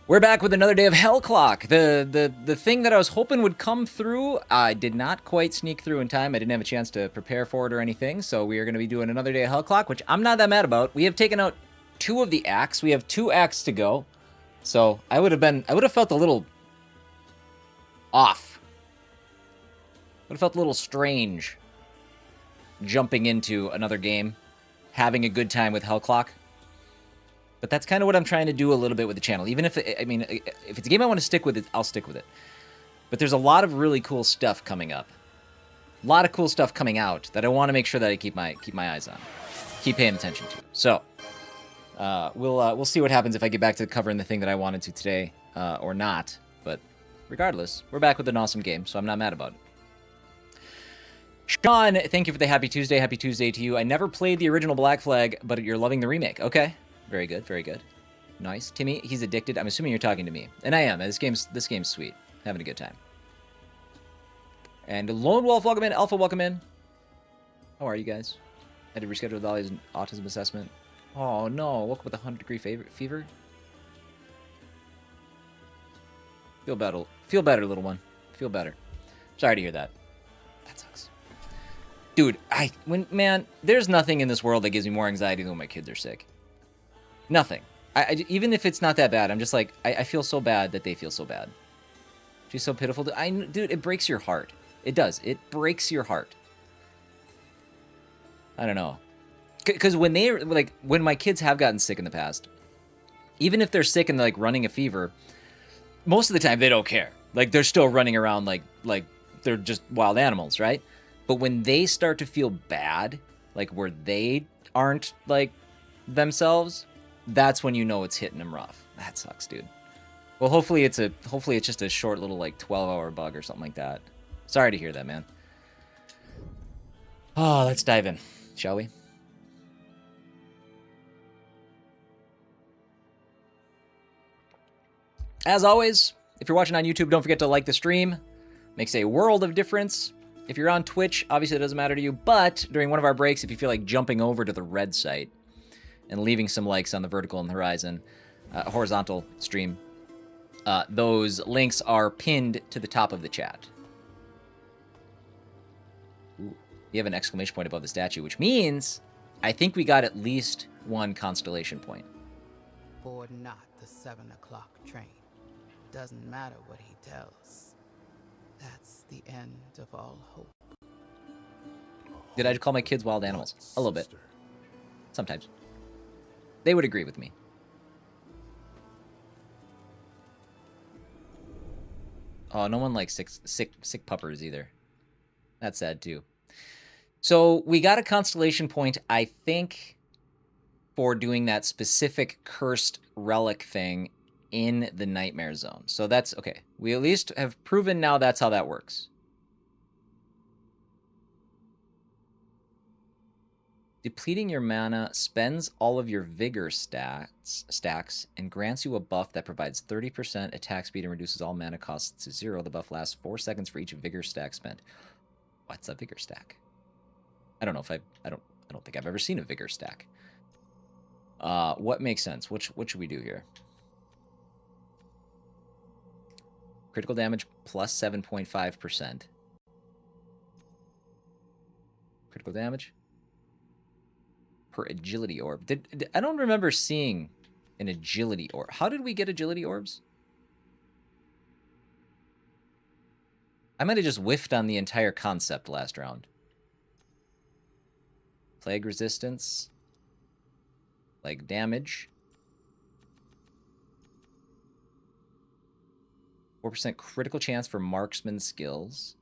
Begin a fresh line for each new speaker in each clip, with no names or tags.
We're back with another day of Hell Clock. The thing that I was hoping would come through, I did not quite sneak through in time. I didn't have a chance to prepare for it or anything, so we are going to be doing another day of Hell Clock, which I'm not that mad about. We have taken out 2 of the acts. We have 2 acts to go. So I would have felt a little off. Would have felt a little strange jumping into another game, having a good time with Hell Clock. But that's kind of what I'm trying to do a little bit with the channel. Even if, if it's a game I want to stick with, I'll stick with it. But there's a lot of really cool stuff coming up. A lot of cool stuff coming out that I want to make sure that I keep my eyes on. Keep paying attention to. So, we'll see what happens if I get back to covering the thing that I wanted to today, or not. But regardless, we're back with an awesome game, so I'm not mad about it. Sean, thank you for the Happy Tuesday. Happy Tuesday to you. I never played the original Black Flag, but you're loving the remake. Okay. Very good, very good. Nice. Timmy, he's addicted. I'm assuming you're talking to me. And I am. This game's sweet. Having a good time. And Lone Wolf, welcome in. Alpha, welcome in. How are you guys? I had to reschedule the Dolly's autism assessment. Oh, no. Woke up with a 100-degree fever. Feel better, little one. Feel better. Sorry to hear that. That sucks. Dude, man, there's nothing in this world that gives me more anxiety than when my kids are sick. Nothing. Even if it's not that bad, I'm just like, I feel so bad that they feel so bad. She's so pitiful. Dude, it breaks your heart. It does. It breaks your heart. I don't know. Because when my kids have gotten sick in the past, even if they're sick and they're like running a fever, most of the time they don't care. Like they're still running around like they're just wild animals, right? But when they start to feel bad, like where they aren't like themselves, that's when you know it's hitting them rough. That sucks, dude. Well, hopefully it's just a short little like 12-hour bug or something like that. Sorry to hear that, man. Oh, let's dive in, shall we? As always, if you're watching on YouTube, don't forget to like the stream. Makes a world of difference. If you're on Twitch, obviously it doesn't matter to you, but during one of our breaks, if you feel like jumping over to the red site and leaving some likes on the vertical and the horizontal stream, those links are pinned to the top of the chat. Ooh, you have an exclamation point above the statue, which means I think we got at least 1 constellation point.
Board not the 7 o'clock train. Doesn't matter what he tells. That's the end of all hope.
Did I call my kids wild animals? A little bit. Sometimes. They would agree with me. Oh, no one likes sick puppers either. That's sad too. So we got a constellation point, I think, for doing that specific cursed relic thing in the Nightmare Zone. So that's okay. We at least have proven now that's how that works. Depleting your mana spends all of your vigor stacks and grants you a buff that provides 30% attack speed and reduces all mana costs to 0. The buff lasts 4 seconds for each vigor stack spent. What's a vigor stack? I don't know if I don't think I've ever seen a vigor stack. What makes sense? What should we do here? Critical damage plus 7.5%. Critical damage per agility orb. I don't remember seeing an agility orb. How did we get agility orbs? I might have just whiffed on the entire concept last round. Plague resistance. Plague damage. 4% critical chance for marksman skills.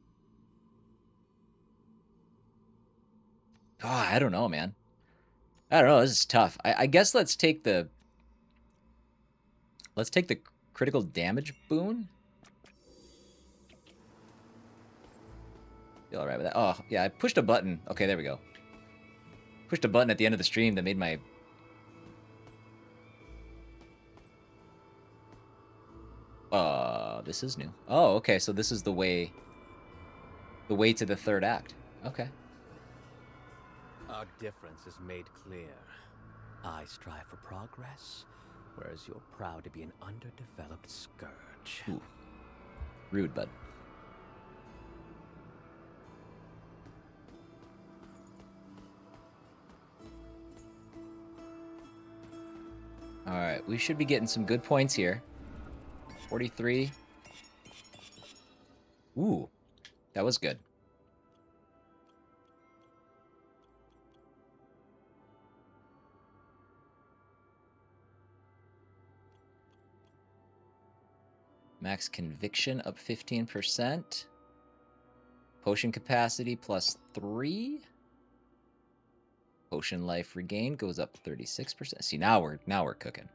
Oh, I don't know, man. I don't know. This is tough. I guess let's take the critical damage boon. Feel all right with that? Oh, yeah, I pushed a button. Okay, there we go. Pushed a button at the end of the stream that made my... this is new. Oh, okay, so this is the way to the third act. Okay.
Our difference is made clear. I strive for progress. whereas you're proud to be an underdeveloped scourge.
Ooh. Rude, bud. Alright, we should be getting some good points here. 43. Ooh, that was good. Max conviction up 15%. Potion capacity plus 3. Potion life regained goes up 36%. See, now we're cooking.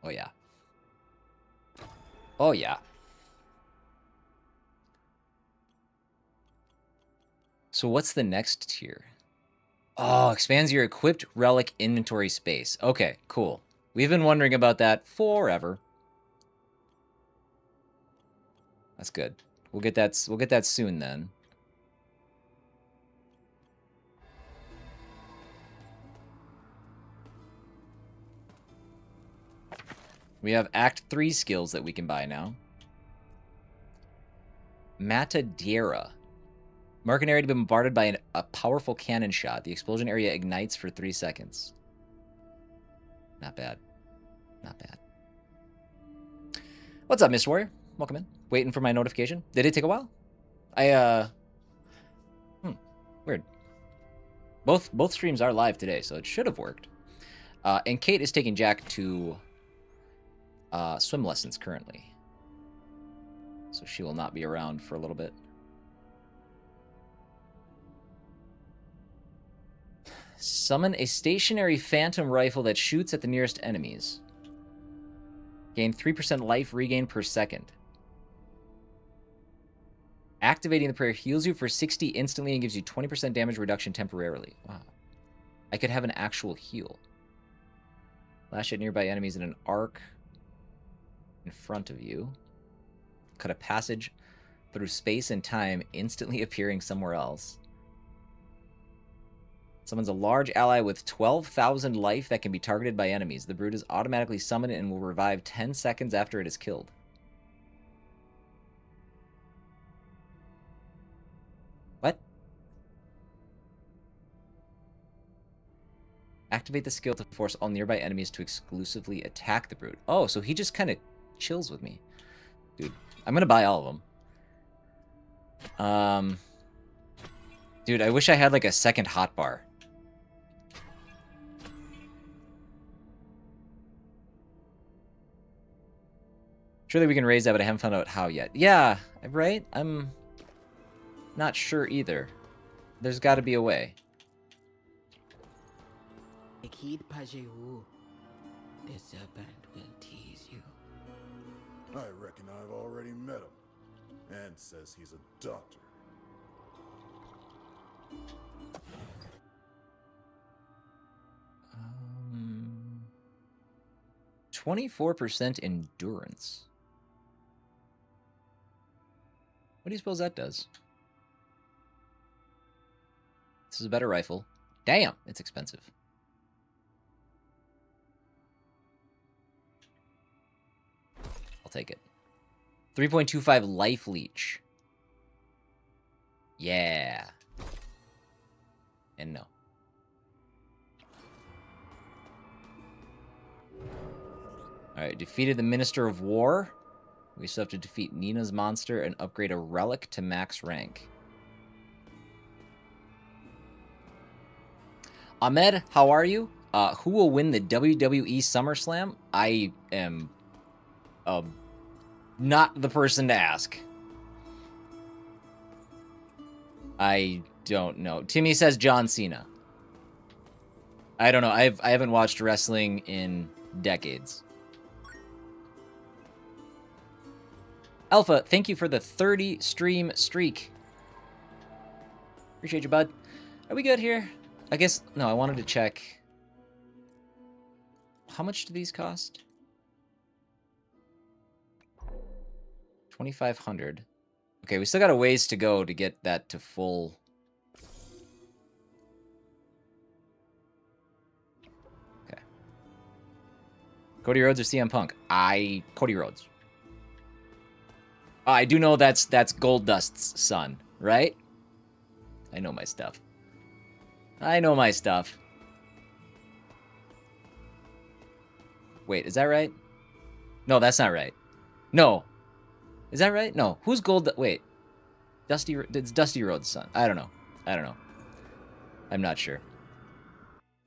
Oh yeah. Oh yeah. So what's the next tier? Oh, expands your equipped relic inventory space. Okay, cool. We've been wondering about that forever. That's good. We'll get that soon then. We have Act 3 skills that we can buy now. Matadera. Mark an area to be bombarded by a powerful cannon shot. The explosion area ignites for 3 seconds. Not bad. Not bad. What's up, Mr. Warrior? Welcome in. Waiting for my notification. Did it take a while? Weird. Both streams are live today, so it should have worked. And Kate is taking Jack to swim lessons currently. So she will not be around for a little bit. Summon a stationary phantom rifle that shoots at the nearest enemies. Gain 3% life regain per second. Activating the prayer heals you for 60 instantly and gives you 20% damage reduction temporarily. Wow. I could have an actual heal. Lash at nearby enemies in an arc in front of you. Cut a passage through space and time, instantly appearing somewhere else. Summons a large ally with 12,000 life that can be targeted by enemies. The brute is automatically summoned and will revive 10 seconds after it is killed. What? Activate the skill to force all nearby enemies to exclusively attack the brute. Oh, so he just kind of chills with me. Dude, I'm going to buy all of them. Dude, I wish I had like a second hotbar. Surely we can raise that, but I haven't found out how yet. Yeah, right? I'm not sure either. There's got to be a way.
The serpent will tease you.
I reckon I've already met him. And says he's a doctor.
24% endurance. What do you suppose that does? This is a better rifle. Damn, it's expensive. I'll take it. 3.25 life leech. Yeah. And no. Alright, defeated the Minister of War. We still have to defeat Nina's monster and upgrade a relic to max rank. Ahmed, how are you? Who will win the WWE SummerSlam? I am not the person to ask. I don't know. Timmy says John Cena. I don't know. I haven't watched wrestling in decades. Alpha, thank you for the 30 stream streak. Appreciate you, bud. Are we good here? I guess, no, I wanted to check. How much do these cost? 2,500. Okay, we still got a ways to go to get that to full. Okay. Cody Rhodes or CM Punk? Cody Rhodes. I do know that's Gold Dust's son, right? I know my stuff. I know my stuff. Wait, is that right? No, that's not right. No. Is that right? No. Who's Gold... Wait. It's Dusty Rhodes' son. I don't know. I'm not sure.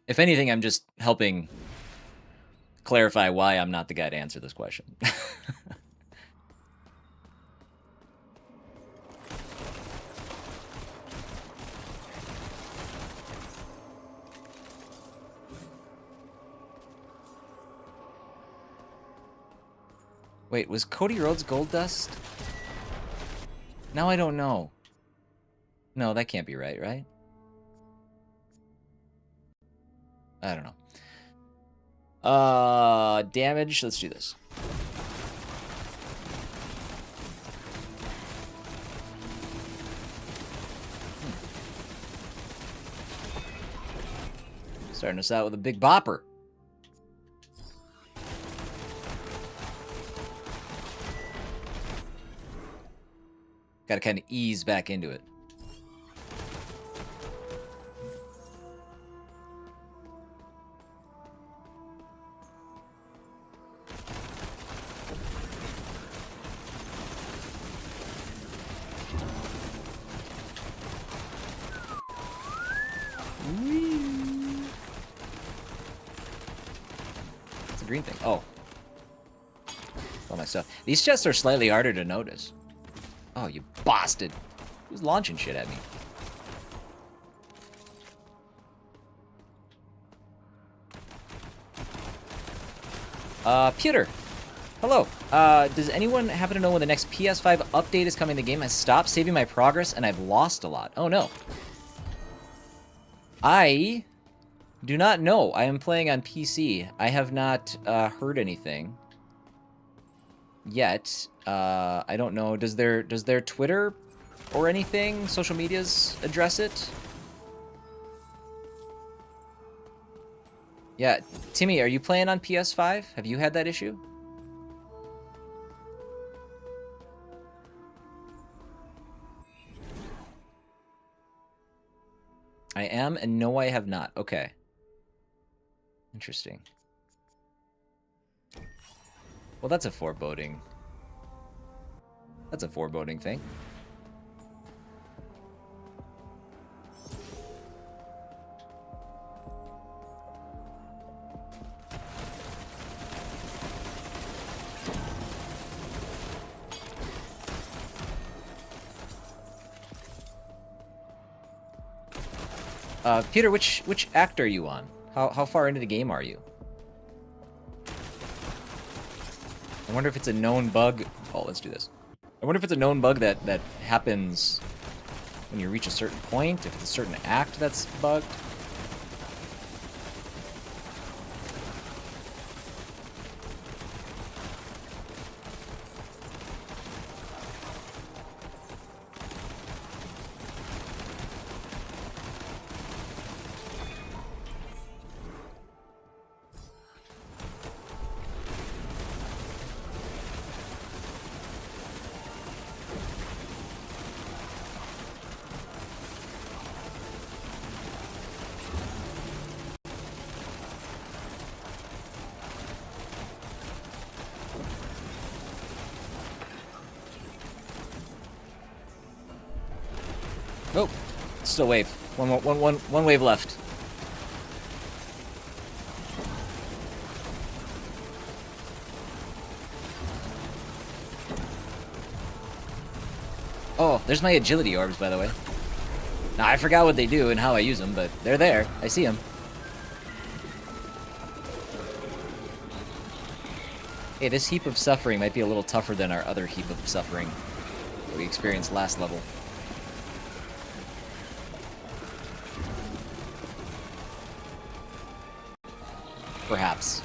If anything, I'm just helping clarify why I'm not the guy to answer this question. Wait, was Cody Rhodes Gold Dust? Now I don't know. No, that can't be right, right? I don't know. Damage. Let's do this. Starting us out with a big bopper. Got to kind of ease back into it. What's the green thing? Oh. All my stuff. These chests are slightly harder to notice. Oh, you bastard. Who's launching shit at me? Pewter. Hello. Does anyone happen to know when the next PS5 update is coming? The game has stopped saving my progress and I've lost a lot. Oh, no. I do not know. I am playing on PC. I have not heard anything yet. I don't know. Does their Twitter or anything, social medias, address it? Yeah, Timmy, are you playing on PS5? Have you had that issue? I am, and no, I have not. Okay. Interesting. Well, that's a foreboding. That's a foreboding thing. Peter, which act are you on? How far into the game are you? I wonder if it's a known bug. Oh, let's do this. I wonder if it's a known bug that happens when you reach a certain point, if it's a certain act that's bugged. Oh, still wave. One wave left. Oh, there's my agility orbs, by the way. Now, I forgot what they do and how I use them, but they're there. I see them. Hey, this heap of suffering might be a little tougher than our other heap of suffering that we experienced last level. Perhaps.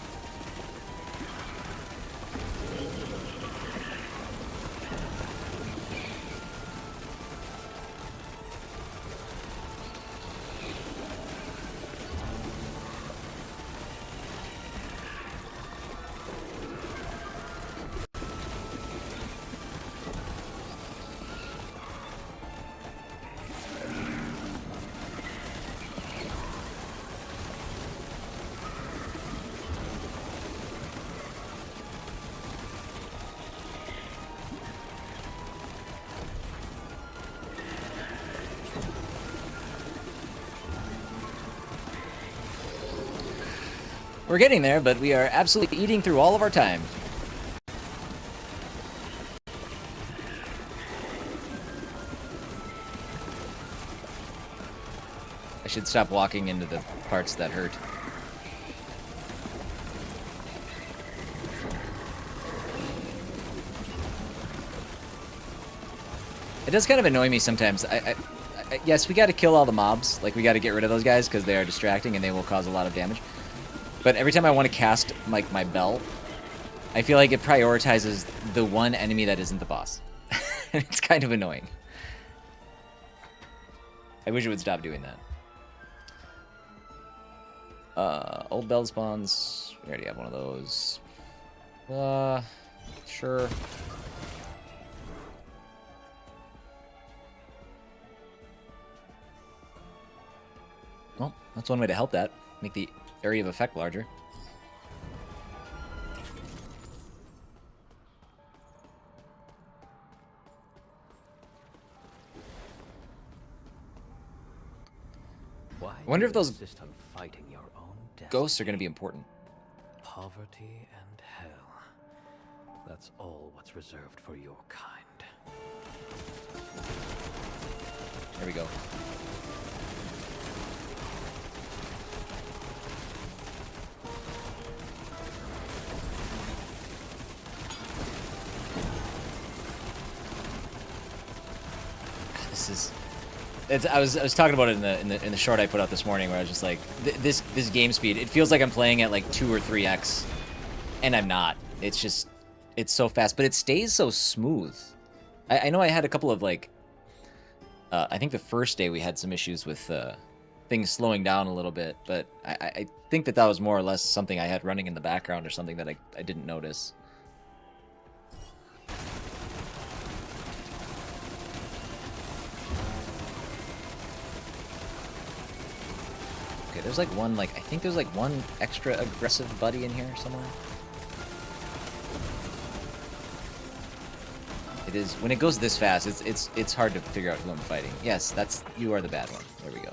We're getting there, but we are absolutely eating through all of our time. I should stop walking into the parts that hurt. It does kind of annoy me sometimes. Yes, we got to kill all the mobs. Like, we got to get rid of those guys because they are distracting and they will cause a lot of damage. But every time I want to cast, like, my bell, I feel like it prioritizes the one enemy that isn't the boss. It's kind of annoying. I wish it would stop doing that. Old bell spawns. We already have one of those. Sure. Well, that's one way to help that. Make the area of effect larger.
Why
I wonder if
do you
those
insist on fighting your own
ghosts are
destiny?
going to be important.
Poverty and hell. That's all what's reserved for your kind.
There we go. This is... I was talking about it in the short I put out this morning, where I was just like, this game speed, it feels like I'm playing at like 2 or 3x, and I'm not. It's just, it's so fast, but it stays so smooth. I know I had a couple of like, I think the first day we had some issues with things slowing down a little bit, but I think that was more or less something I had running in the background or something that I didn't notice. Okay, there's like one, I think there's like one extra aggressive buddy in here somewhere. It is, when it goes this fast, it's hard to figure out who I'm fighting. Yes, you are the bad one. There we go.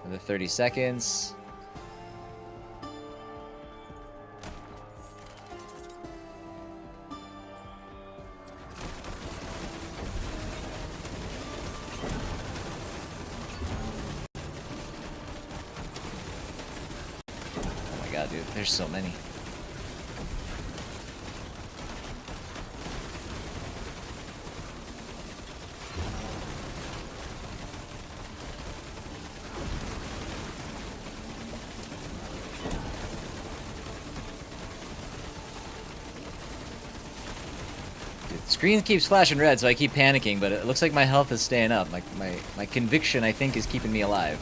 Another 30 seconds. God, dude, there's so many. Dude, the screen keeps flashing red, so I keep panicking, but it looks like my health is staying up. My conviction, I think, is keeping me alive.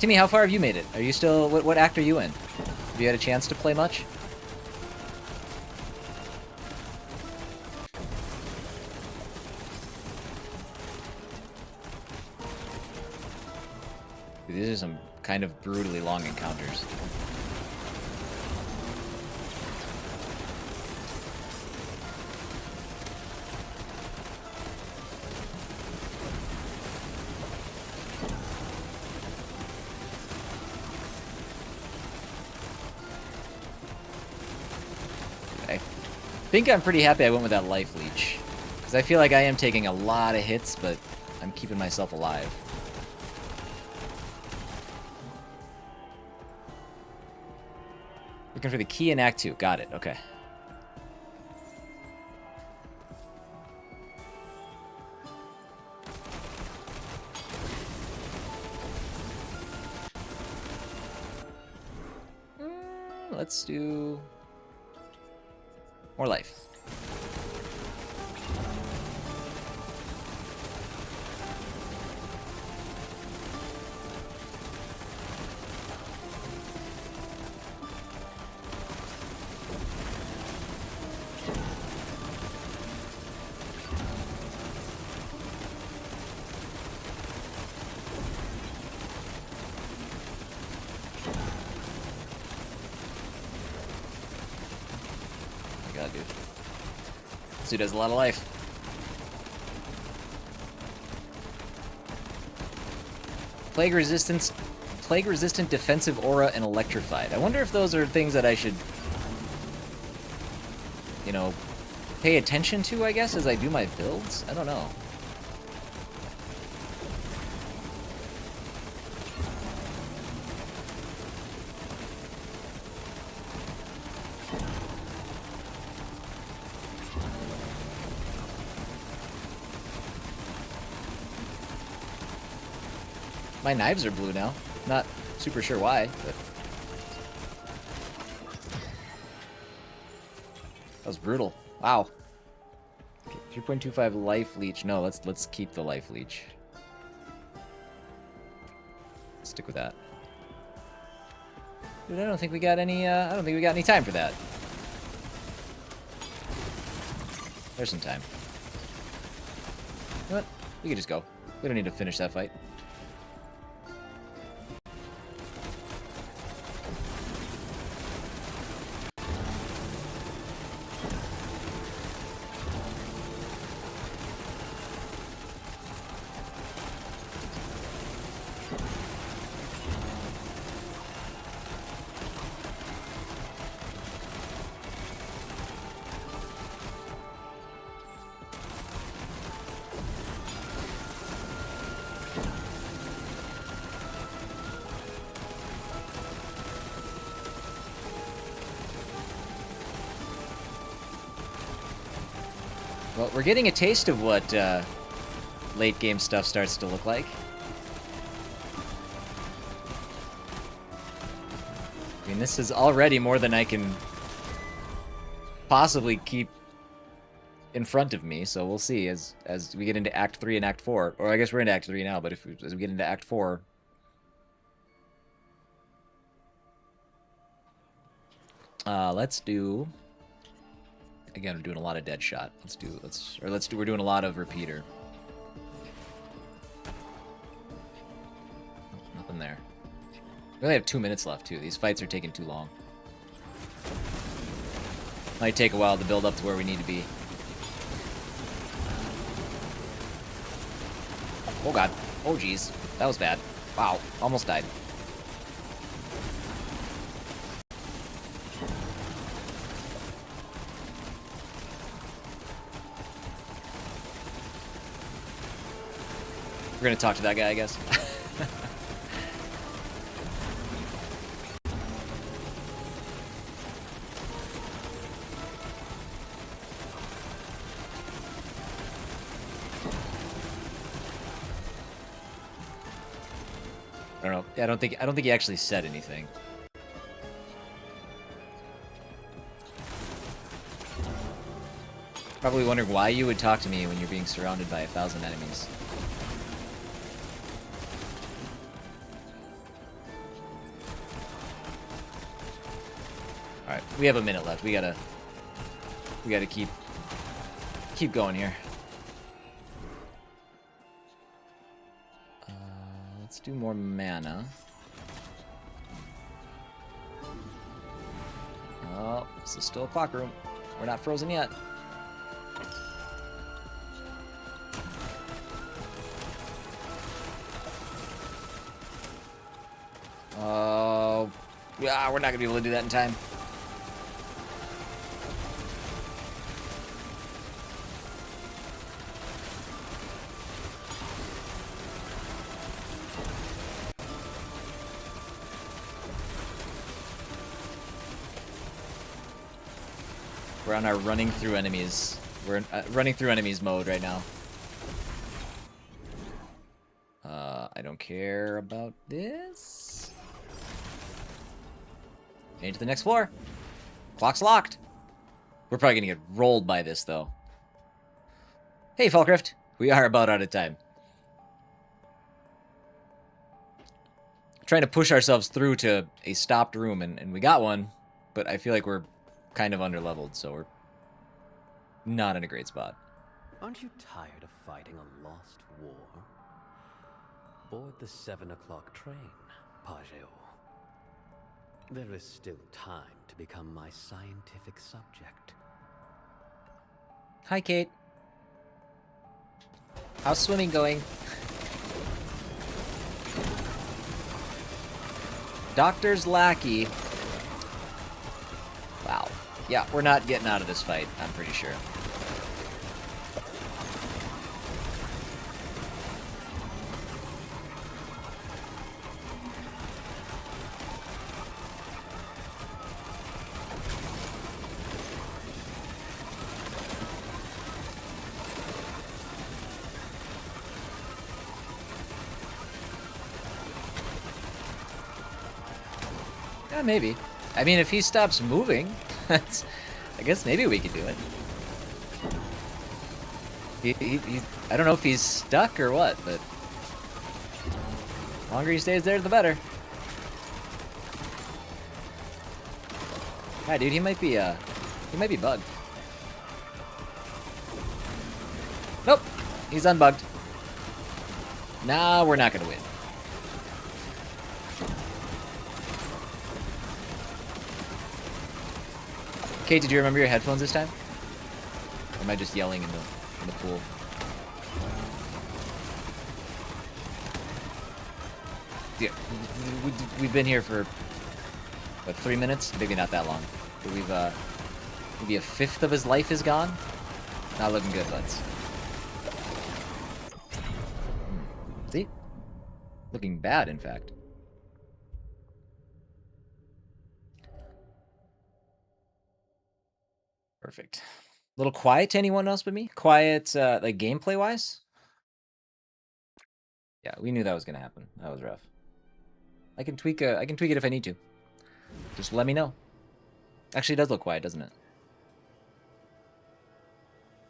Timmy, how far have you made it? Are you still... What act are you in? Have you had a chance to play much? Dude, these are some kind of brutally long encounters. I think I'm pretty happy I went with that life leech, because I feel like I am taking a lot of hits, but I'm keeping myself alive. Looking for the key in Act 2. Got it. Okay. Let's do more life. This dude has a lot of life. Plague resistant defensive aura, and electrified. I wonder if those are things that I should, you know, pay attention to, I guess, as I do my builds? I don't know. My knives are blue now. Not super sure why, but that was brutal. Wow. 3.25 life leech. No, let's keep the life leech. Stick with that. Dude, I don't think we got any time for that. There's some time. You know what? We can just go. We don't need to finish that fight. Well, we're getting a taste of what late game stuff starts to look like. I mean, this is already more than I can possibly keep in front of me, so we'll see as we get into Act 3 and Act 4. Or I guess we're into Act 3 now, but as we get into Act 4... let's do... Again, we're doing a lot of dead shot. We're doing a lot of repeater. Nothing there. We only have 2 minutes left, too. These fights are taking too long. Might take a while to build up to where we need to be. Oh god. Oh jeez. That was bad. Wow. Almost died. We're gonna talk to that guy, I guess. I don't know. Yeah, I don't think he actually said anything. Probably wondering why you would talk to me when you're being surrounded by 1,000 enemies. Alright, we have a minute left. We gotta keep going here. Let's do more mana. Oh, this is still a clock room. We're not frozen yet. Oh, yeah, we're not gonna be able to do that in time. We're on our running through enemies. We're in running through enemies mode right now. I don't care about this. Change to the next floor. Clock's locked. We're probably gonna get rolled by this though. Hey, Falkrift. We are about out of time. Trying to push ourselves through to a stopped room, and we got one, but I feel like we're kind of underleveled, so we're not in a great spot.
Aren't you tired of fighting a lost war? Board the 7 o'clock train, Pajeo. There is still time to become my scientific subject.
Hi, Kate. How's swimming going? Doctor's lackey. Wow. Yeah, we're not getting out of this fight, I'm pretty sure. Yeah, maybe. I mean, if he stops moving, that's, I guess maybe we could do it. I don't know if he's stuck or what, but the longer he stays there, the better. Yeah, dude, he might be bugged. Nope, he's unbugged. Nah, we're not gonna win. Kate, did you remember your headphones this time? Or am I just yelling in the pool? Yeah, we've been here for, what, 3 minutes? Maybe not that long. But we've, maybe a fifth of his life is gone? Not looking good, buds. See? Looking bad, in fact. Perfect. A little quiet to anyone else but me? Quiet, like, gameplay-wise? Yeah, we knew that was gonna happen. That was rough. I can tweak it if I need to. Just let me know. Actually, it does look quiet, doesn't it?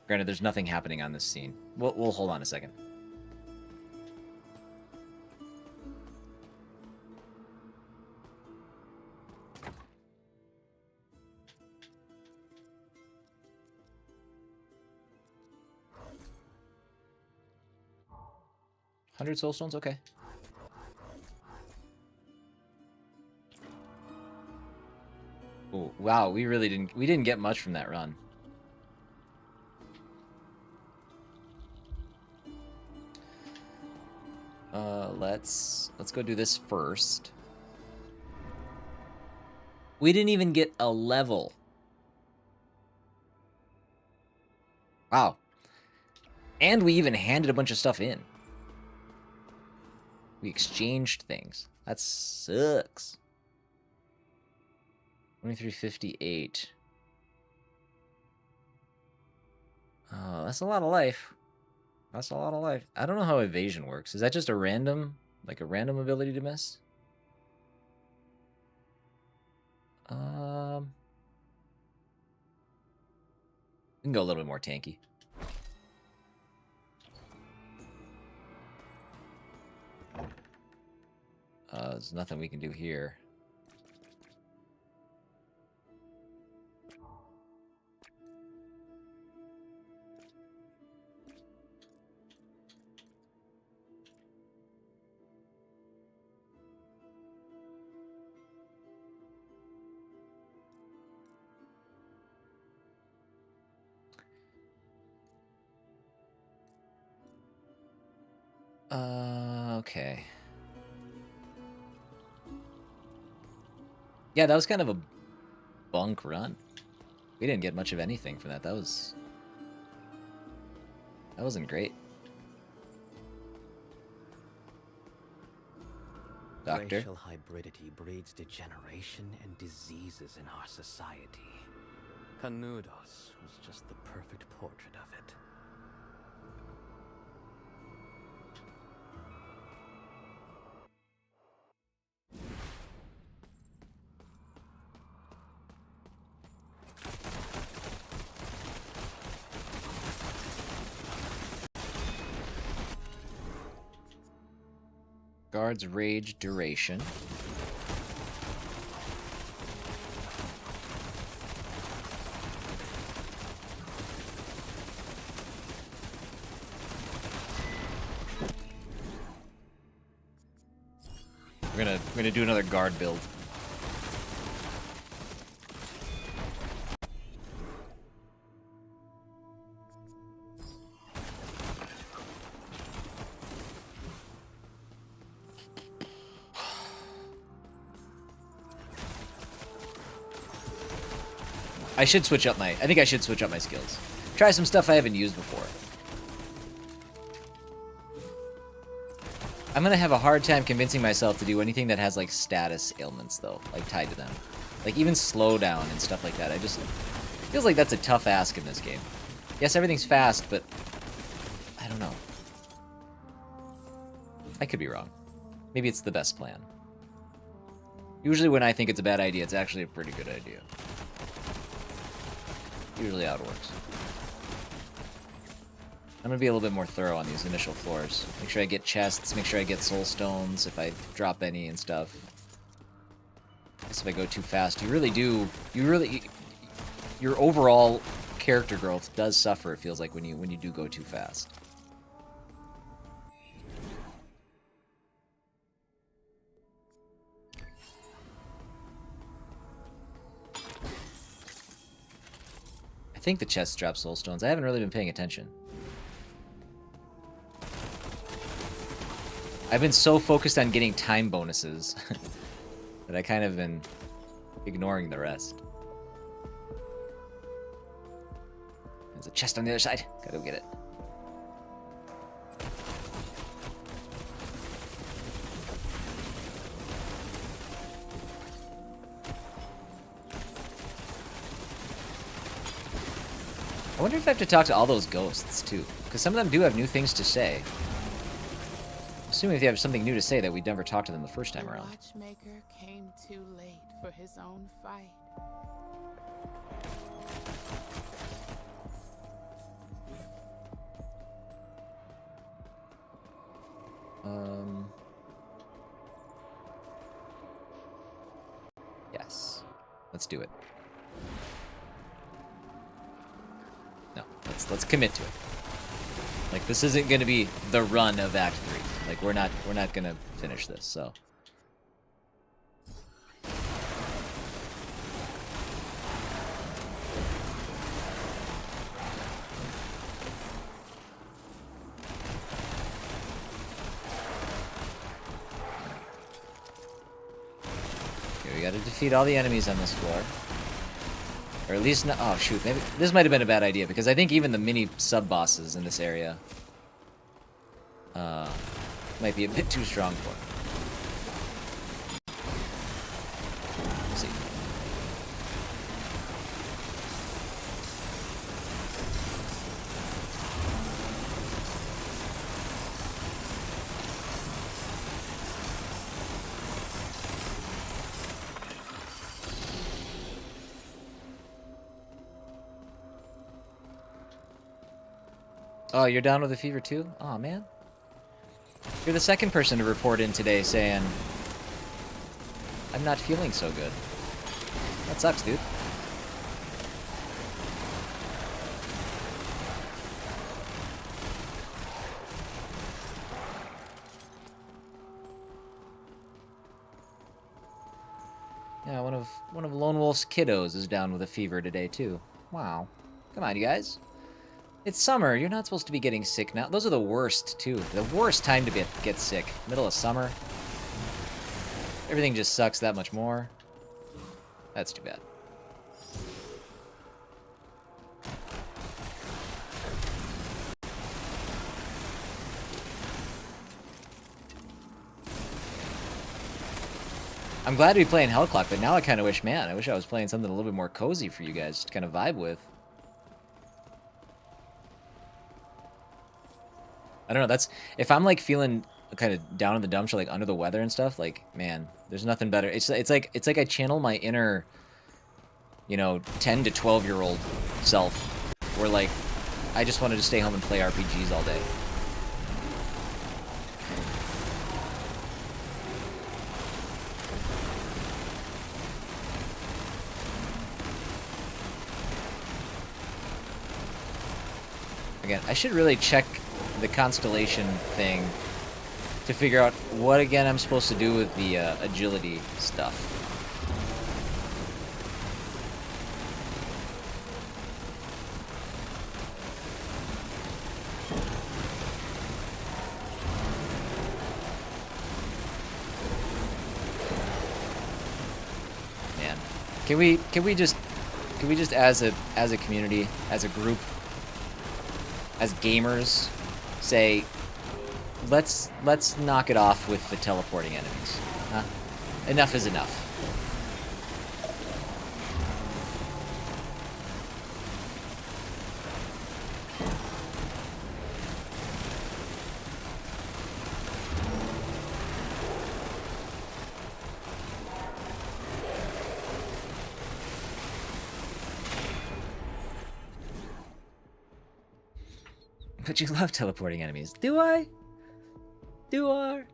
Granted, there's nothing happening on this scene. We'll hold on a second. $100 soul stones, okay. Oh wow, we didn't get much from that run. Let's go do this first. We didn't even get a level. Wow. And we even handed a bunch of stuff in. We exchanged things. That sucks. 2358. Oh, that's a lot of life. That's a lot of life. I don't know how evasion works. Is that just a random, like a random ability to miss? We can go a little bit more tanky. There's nothing we can do here. Okay. Yeah, that was kind of a bunk run. We didn't get much of anything from that. That wasn't great. Doctor?
Racial hybridity breeds degeneration and diseases in our society. Canudos was just the perfect portrait of it.
Guard's rage duration. We're gonna do another guard build. I should switch up my... I think I should switch up my skills. Try some stuff I haven't used before. I'm gonna have a hard time convincing myself to do anything that has, like, status ailments, though. Like, tied to them. Like, even slowdown and stuff like that. I just... feels like that's a tough ask in this game. Yes, everything's fast, but... I don't know. I could be wrong. Maybe it's the best plan. Usually when I think it's a bad idea, it's actually a pretty good idea. Usually how it works. I'm gonna be a little bit more thorough on these initial floors. Make sure I get chests, make sure I get soul stones if I drop any and stuff. I guess if I go too fast, you really do... your overall character growth does suffer, it feels like, when you do go too fast. I think the chests drop soul stones. I haven't really been paying attention. I've been so focused on getting time bonuses that I kind of been ignoring the rest. There's a chest on the other side. Gotta go get it. I wonder if I have to talk to all those ghosts, too. Because some of them do have new things to say. Assuming if they have something new to say that we never talked to them the first time around.
The watchmaker came too late for his own fight.
Yes. Let's do it. No, let's commit to it. Like, this isn't gonna be the run of Act 3. Like, we're not gonna finish this, so. Okay, we gotta defeat all the enemies on this floor. Or at least not... oh, shoot. Maybe this might have been a bad idea, because I think even the mini sub-bosses in this area might be a bit too strong for him. We'll see. Oh, you're down with a fever too? Aw, man. You're the second person to report in today saying, I'm not feeling so good. That sucks, dude. Yeah, one of Lone Wolf's kiddos is down with a fever today too. Wow. Come on, you guys. It's summer. You're not supposed to be getting sick now. Those are the worst, too. The worst time to get sick. Middle of summer. Everything just sucks that much more. That's too bad. I'm glad to be playing Hellclock, but now I kind of wish, man, I wish I was playing something a little bit more cozy for you guys to kind of vibe with. I don't know, that's... if I'm, like, feeling kind of down in the dumps or, like, under the weather and stuff, like, man, there's nothing better. It's like I channel my inner, you know, 10 to 12-year-old self, where, like, I just wanted to stay home and play RPGs all day. Again, I should really check the constellation thing to figure out what, again, I'm supposed to do with the agility stuff. Man, can we Can we just, as a community, as a group, as gamers, say, let's knock it off with the teleporting enemies. Huh? Enough is enough. But you love teleporting enemies. Do I? Do I?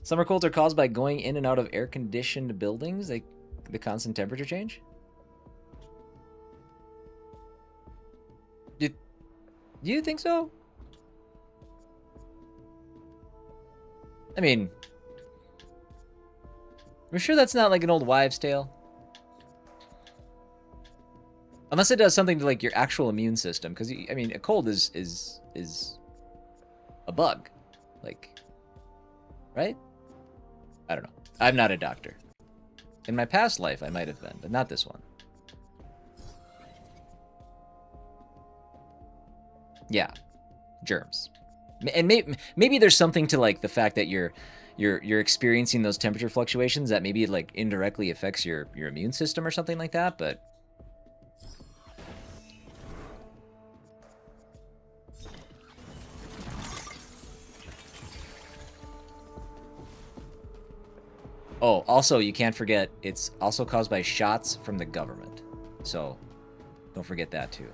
Summer colds are caused by going in and out of air-conditioned buildings, like the constant temperature change? Do you think so? I mean, I'm sure that's not like an old wives' tale. Unless it does something to like your actual immune system, because I mean, a cold is a bug, like, right? I don't know. I'm not a doctor. In my past life, I might have been, but not this one. Yeah, germs, and maybe there's something to like the fact that you're experiencing those temperature fluctuations that maybe it like indirectly affects your immune system or something like that, but. Oh, also, you can't forget, it's also caused by shots from the government. So, don't forget that, too.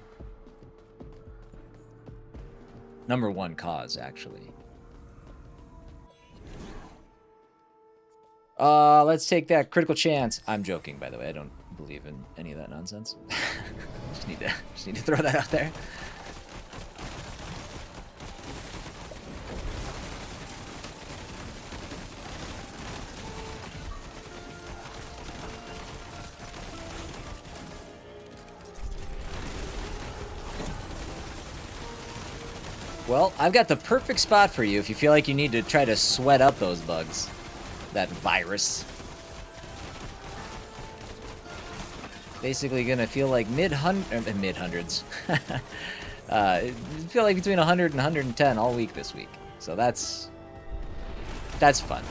Number one cause, actually. Let's take that critical chance. I'm joking, by the way. I don't believe in any of that nonsense. just need to throw that out there. Well, I've got the perfect spot for you if you feel like you need to try to sweat up those bugs. That virus. Basically gonna feel like mid-hundreds. Feel like between 100 and 110 all week this week. So that's fun.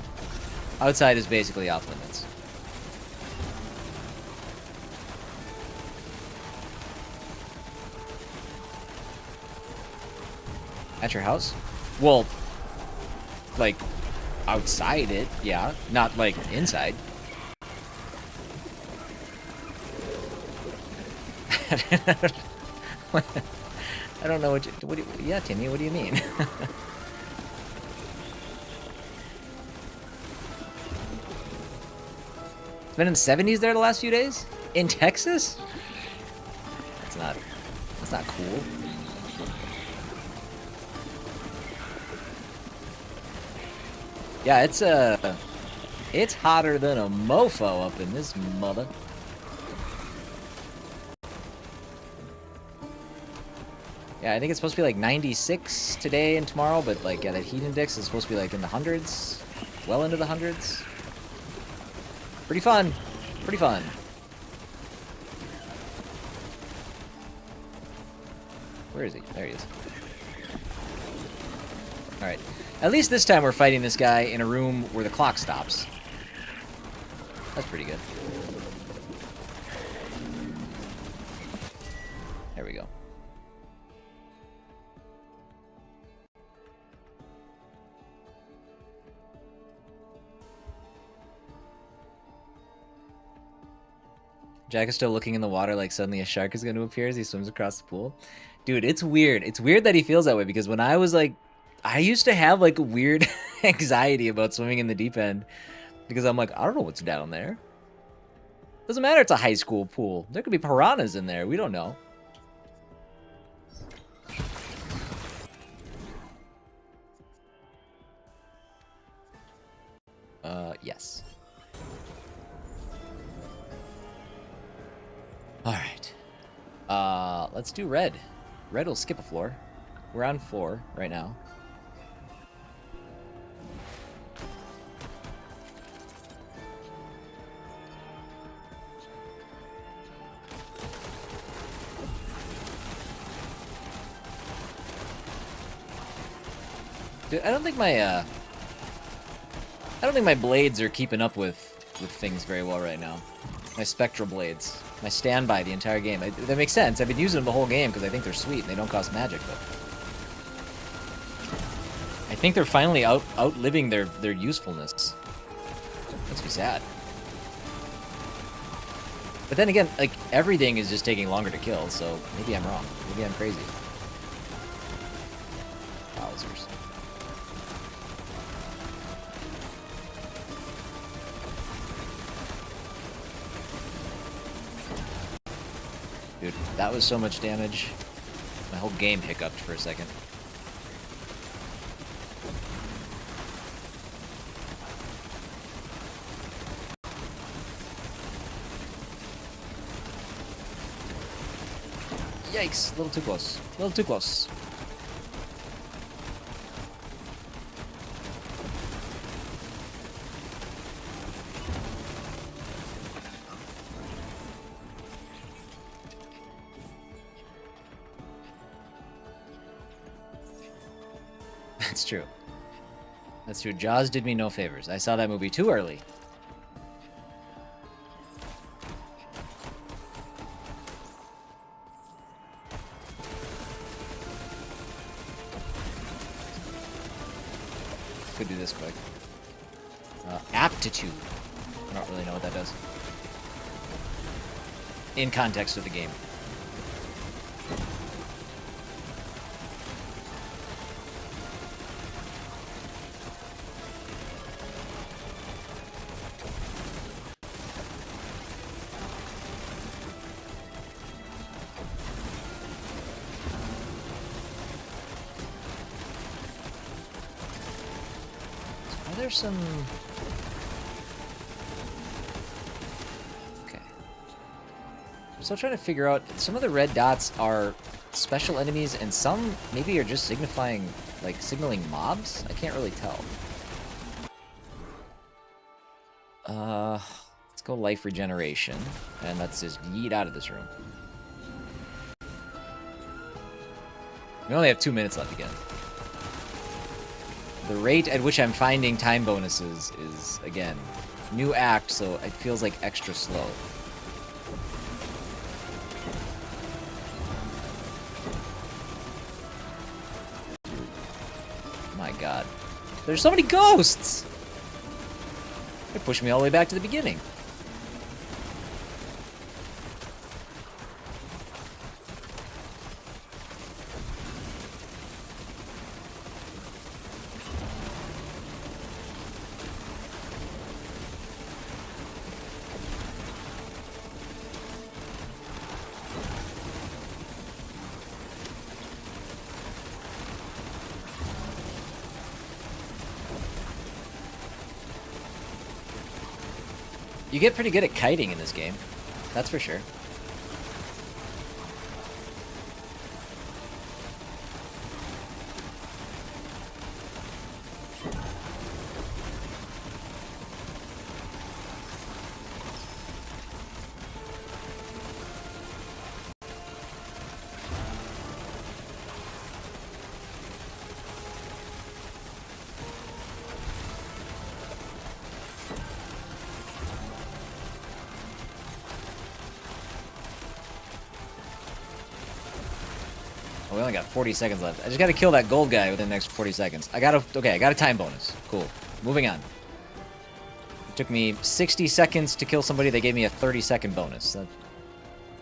Outside is basically off limits. At your house? Well, like, outside it, yeah. Not, like, inside. I don't know yeah, Timmy, what do you mean? It's been in the 70s there the last few days? In Texas? That's not cool. Yeah, it's hotter than a mofo up in this mother. Yeah, I think it's supposed to be like 96 today and tomorrow, but like, yeah, that heat index is supposed to be like in the hundreds, well into the hundreds. Pretty fun. Pretty fun. Where is he? There he is. All right. At least this time we're fighting this guy in a room where the clock stops. That's pretty good. There we go. Jack is still looking in the water like suddenly a shark is going to appear as he swims across the pool. Dude, it's weird. It's weird that he feels that way because when I was like, I used to have like a weird anxiety about swimming in the deep end because I'm like, I don't know what's down there. Doesn't matter, it's a high school pool. There could be piranhas in there. We don't know. Yes. All right. Let's do red. Red will skip a floor. We're on 4 right now. Dude, I don't think my blades are keeping up with things very well right now. My spectral blades. My standby the entire game. That makes sense. I've been using them the whole game because I think they're sweet and they don't cost magic, but I think they're finally outliving their usefulness. Makes me sad. But then again, like, everything is just taking longer to kill, so maybe I'm wrong. Maybe I'm crazy. Wowzers. Dude, that was so much damage. My whole game hiccuped for a second. Yikes, a little too close. A little too close. That's true. That's true. Jaws did me no favors. I saw that movie too early. Could do this quick. Aptitude. I don't really know what that does. In context of the game. There's some... Okay. I'm still trying to figure out... Some of the red dots are special enemies, and some maybe are just signifying, like, signaling mobs? I can't really tell. Let's go life regeneration, and let's just yeet out of this room. We only have 2 minutes left again. The rate at which I'm finding time bonuses is, again, new act, so it feels like extra slow. My god. There's so many ghosts! They're pushing me all the way back to the beginning. You get pretty good at kiting in this game. That's for sure. We only got 40 seconds left. I just gotta kill that gold guy within the next 40 seconds. I got a time bonus. Cool. Moving on. It took me 60 seconds to kill somebody. They gave me a 30-second bonus. That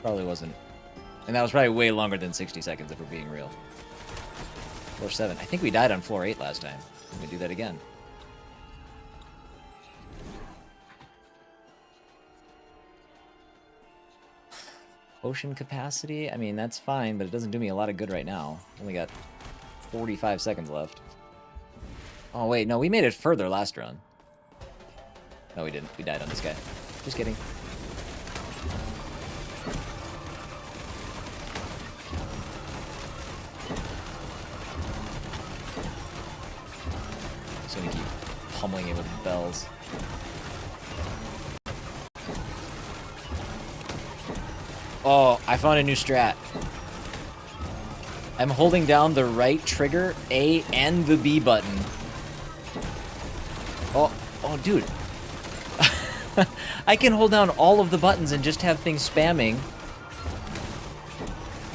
probably wasn't... And that was probably way longer than 60 seconds, if we're being real. Floor 7. I think we died on floor 8 last time. Let me do that again. Potion capacity? I mean, that's fine, but it doesn't do me a lot of good right now. Only got 45 seconds left. Oh, wait, no, we made it further last run. No, we didn't. We died on this guy. Just kidding. Just gonna keep pummeling it with bells. Oh, I found a new strat. I'm holding down the right trigger, A, and the B button. Oh, dude. I can hold down all of the buttons and just have things spamming.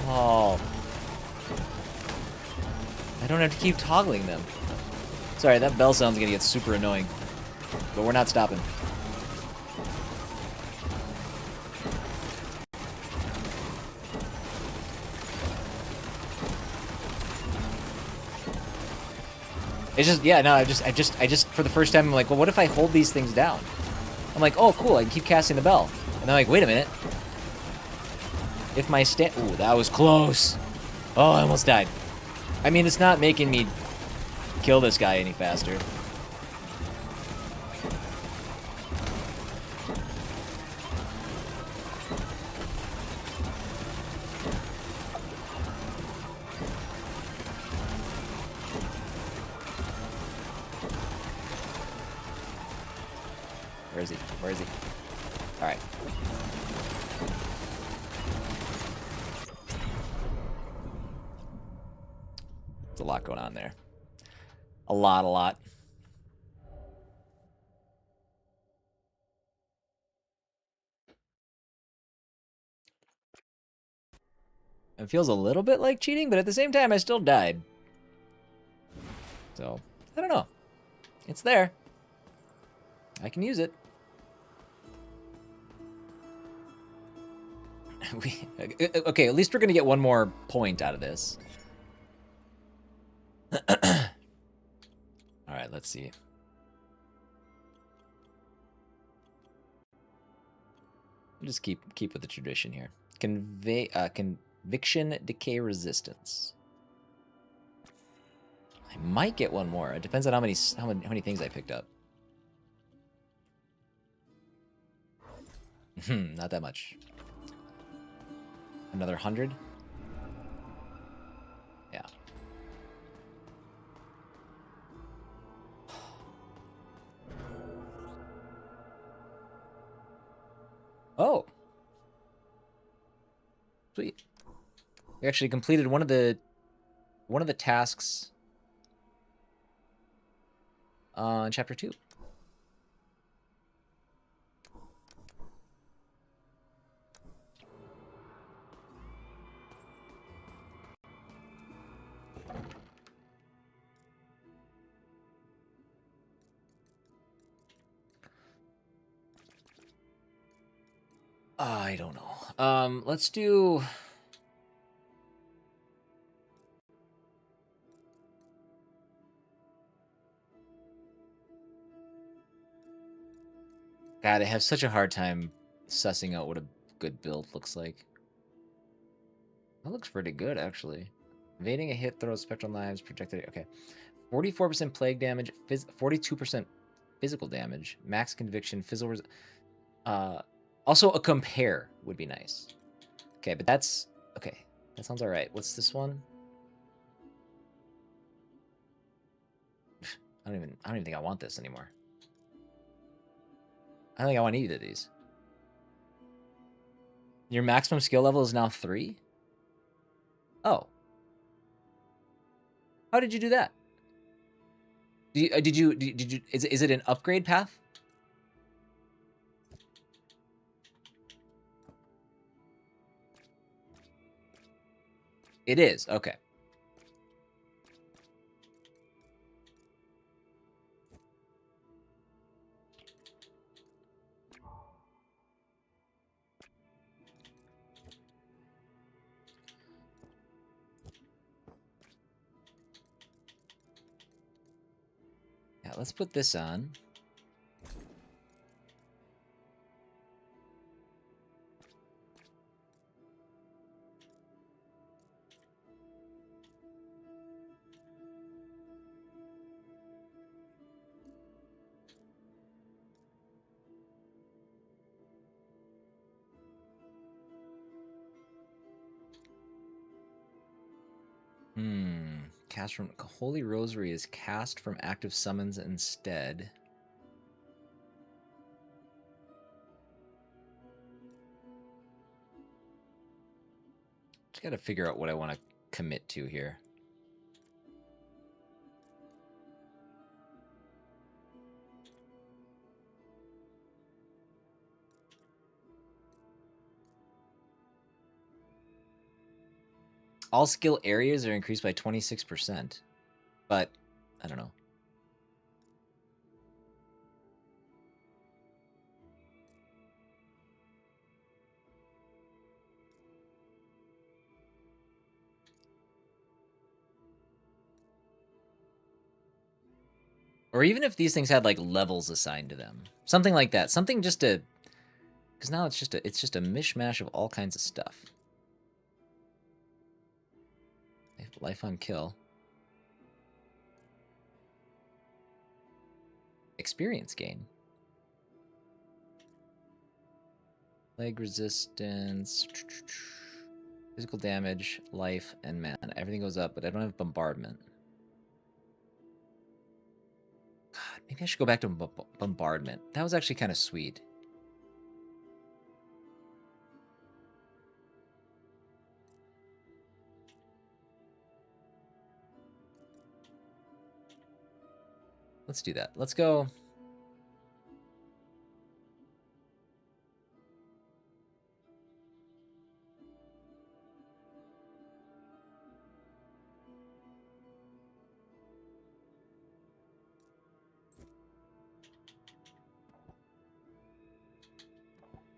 Oh. I don't have to keep toggling them. Sorry, that bell sound's gonna get super annoying. But we're not stopping. It's just, yeah, no, I just, for the first time, I'm like, well, what if I hold these things down? I'm like, oh, cool, I can keep casting the bell. And then I'm like, wait a minute. If my ooh, that was close. Oh, I almost died. I mean, it's not making me kill this guy any faster. Where is he? Where is he? All right. There's a lot going on there. A lot. It feels a little bit like cheating, but at the same time, I still died. So, I don't know. It's there. I can use it. Okay, at least we're going to get one more point out of this. All right, let's see. We'll just keep with the tradition here. Conviction decay resistance. I might get one more. It depends on how many things I picked up. Not that much. Another 100. Yeah. Oh. Sweet. We actually completed one of the tasks in chapter 2. I don't know. Let's do... God, I have such a hard time sussing out what a good build looks like. That looks pretty good, actually. Evading a hit throws spectral knives, projected... Okay. 44% plague damage, 42% physical damage, max conviction, physical... Also, a compare would be nice. Okay, but that's... Okay, that sounds alright. What's this one? I don't even think I want this anymore. I don't think I want either of these. Your maximum skill level is now 3? Oh. How did you do that? Did you is it an upgrade path? It is. Okay. Yeah, let's put this on. Cast from Holy Rosary is cast from active summons instead. Just gotta figure out what I want to commit to here. All skill areas are increased by 26%, but I don't know. Or even if these things had like levels assigned to them, something like that, something just to, because now it's just a mishmash of all kinds of stuff. Life on kill. Experience gain. Leg resistance. Physical damage, life, and mana. Everything goes up, but I don't have bombardment. God, maybe I should go back to bombardment. That was actually kind of sweet. Let's do that. Let's go.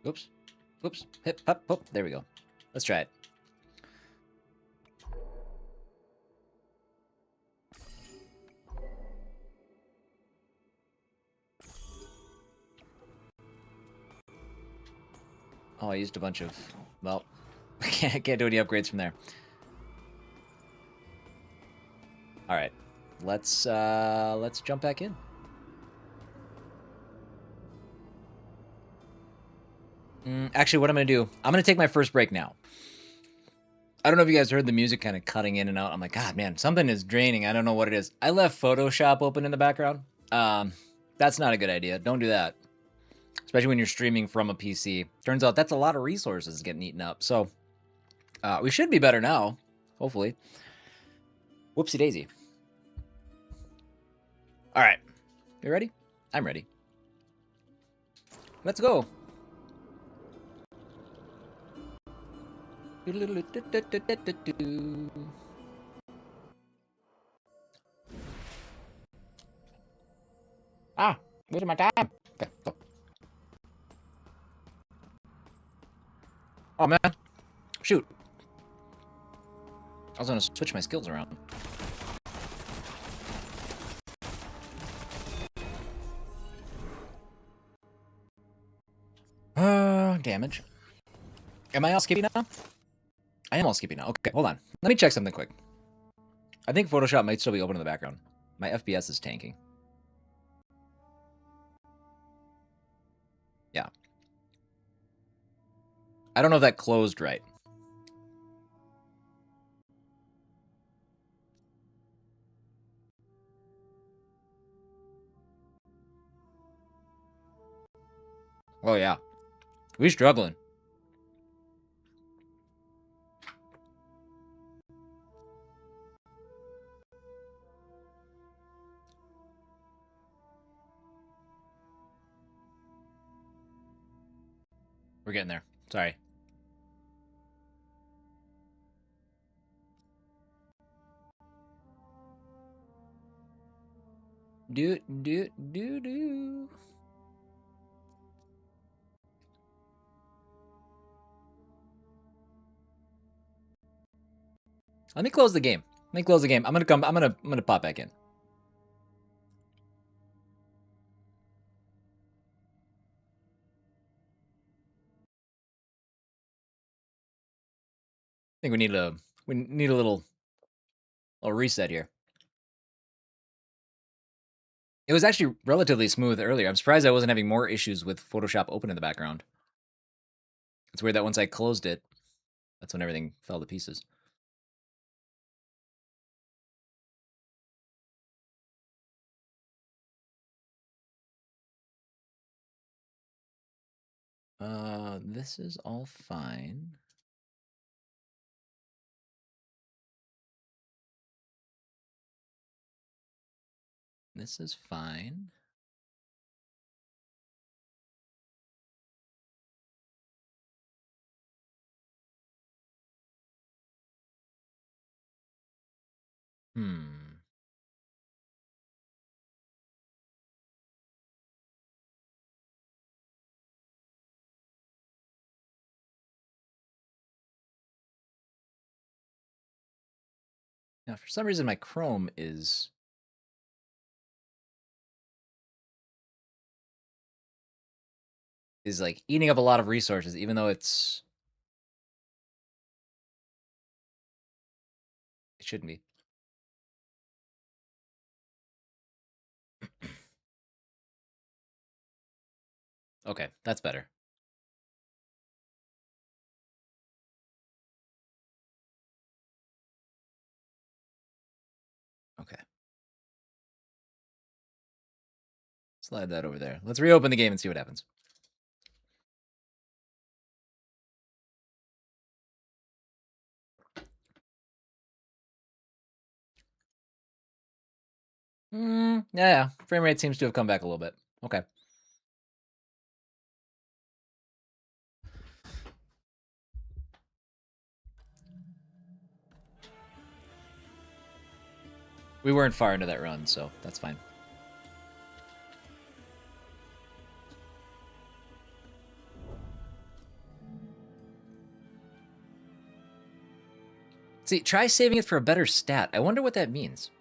Oops. Oops. Hip, hop, hop. There we go. Let's try it. Oh, I used a bunch of... Well, I can't do any upgrades from there. All right. Let's jump back in. Actually, what I'm going to do, I'm going to take my first break now. I don't know if you guys heard the music kind of cutting in and out. I'm like, God, man, something is draining. I don't know what it is. I left Photoshop open in the background. That's not a good idea. Don't do that. Especially when you're streaming from a PC. Turns out that's a lot of resources getting eaten up. So we should be better now, hopefully. Whoopsie daisy. All right. You ready? I'm ready. Let's go. Ah, where's my time? Okay, go. Oh, man. Shoot. I was going to switch my skills around. Damage. Am I all skippy now? I am all skippy now. Okay, hold on. Let me check something quick. I think Photoshop might still be open in the background. My FPS is tanking. Yeah. I don't know if that closed right. Oh, yeah. We're struggling. We're getting there. Sorry. Do. Let me close the game. I'm gonna pop back in. I think we need a little reset here. It was actually relatively smooth earlier. I'm surprised I wasn't having more issues with Photoshop open in the background. It's weird that once I closed it, that's when everything fell to pieces. This is all fine. This is fine. Hmm. Now, for some reason, my Chrome is like eating up a lot of resources, even though it shouldn't be. Okay, that's better. Okay. Slide that over there. Let's reopen the game and see what happens. Yeah. Frame rate seems to have come back a little bit. Okay. We weren't far into that run, so that's fine. See, try saving it for a better stat. I wonder what that means.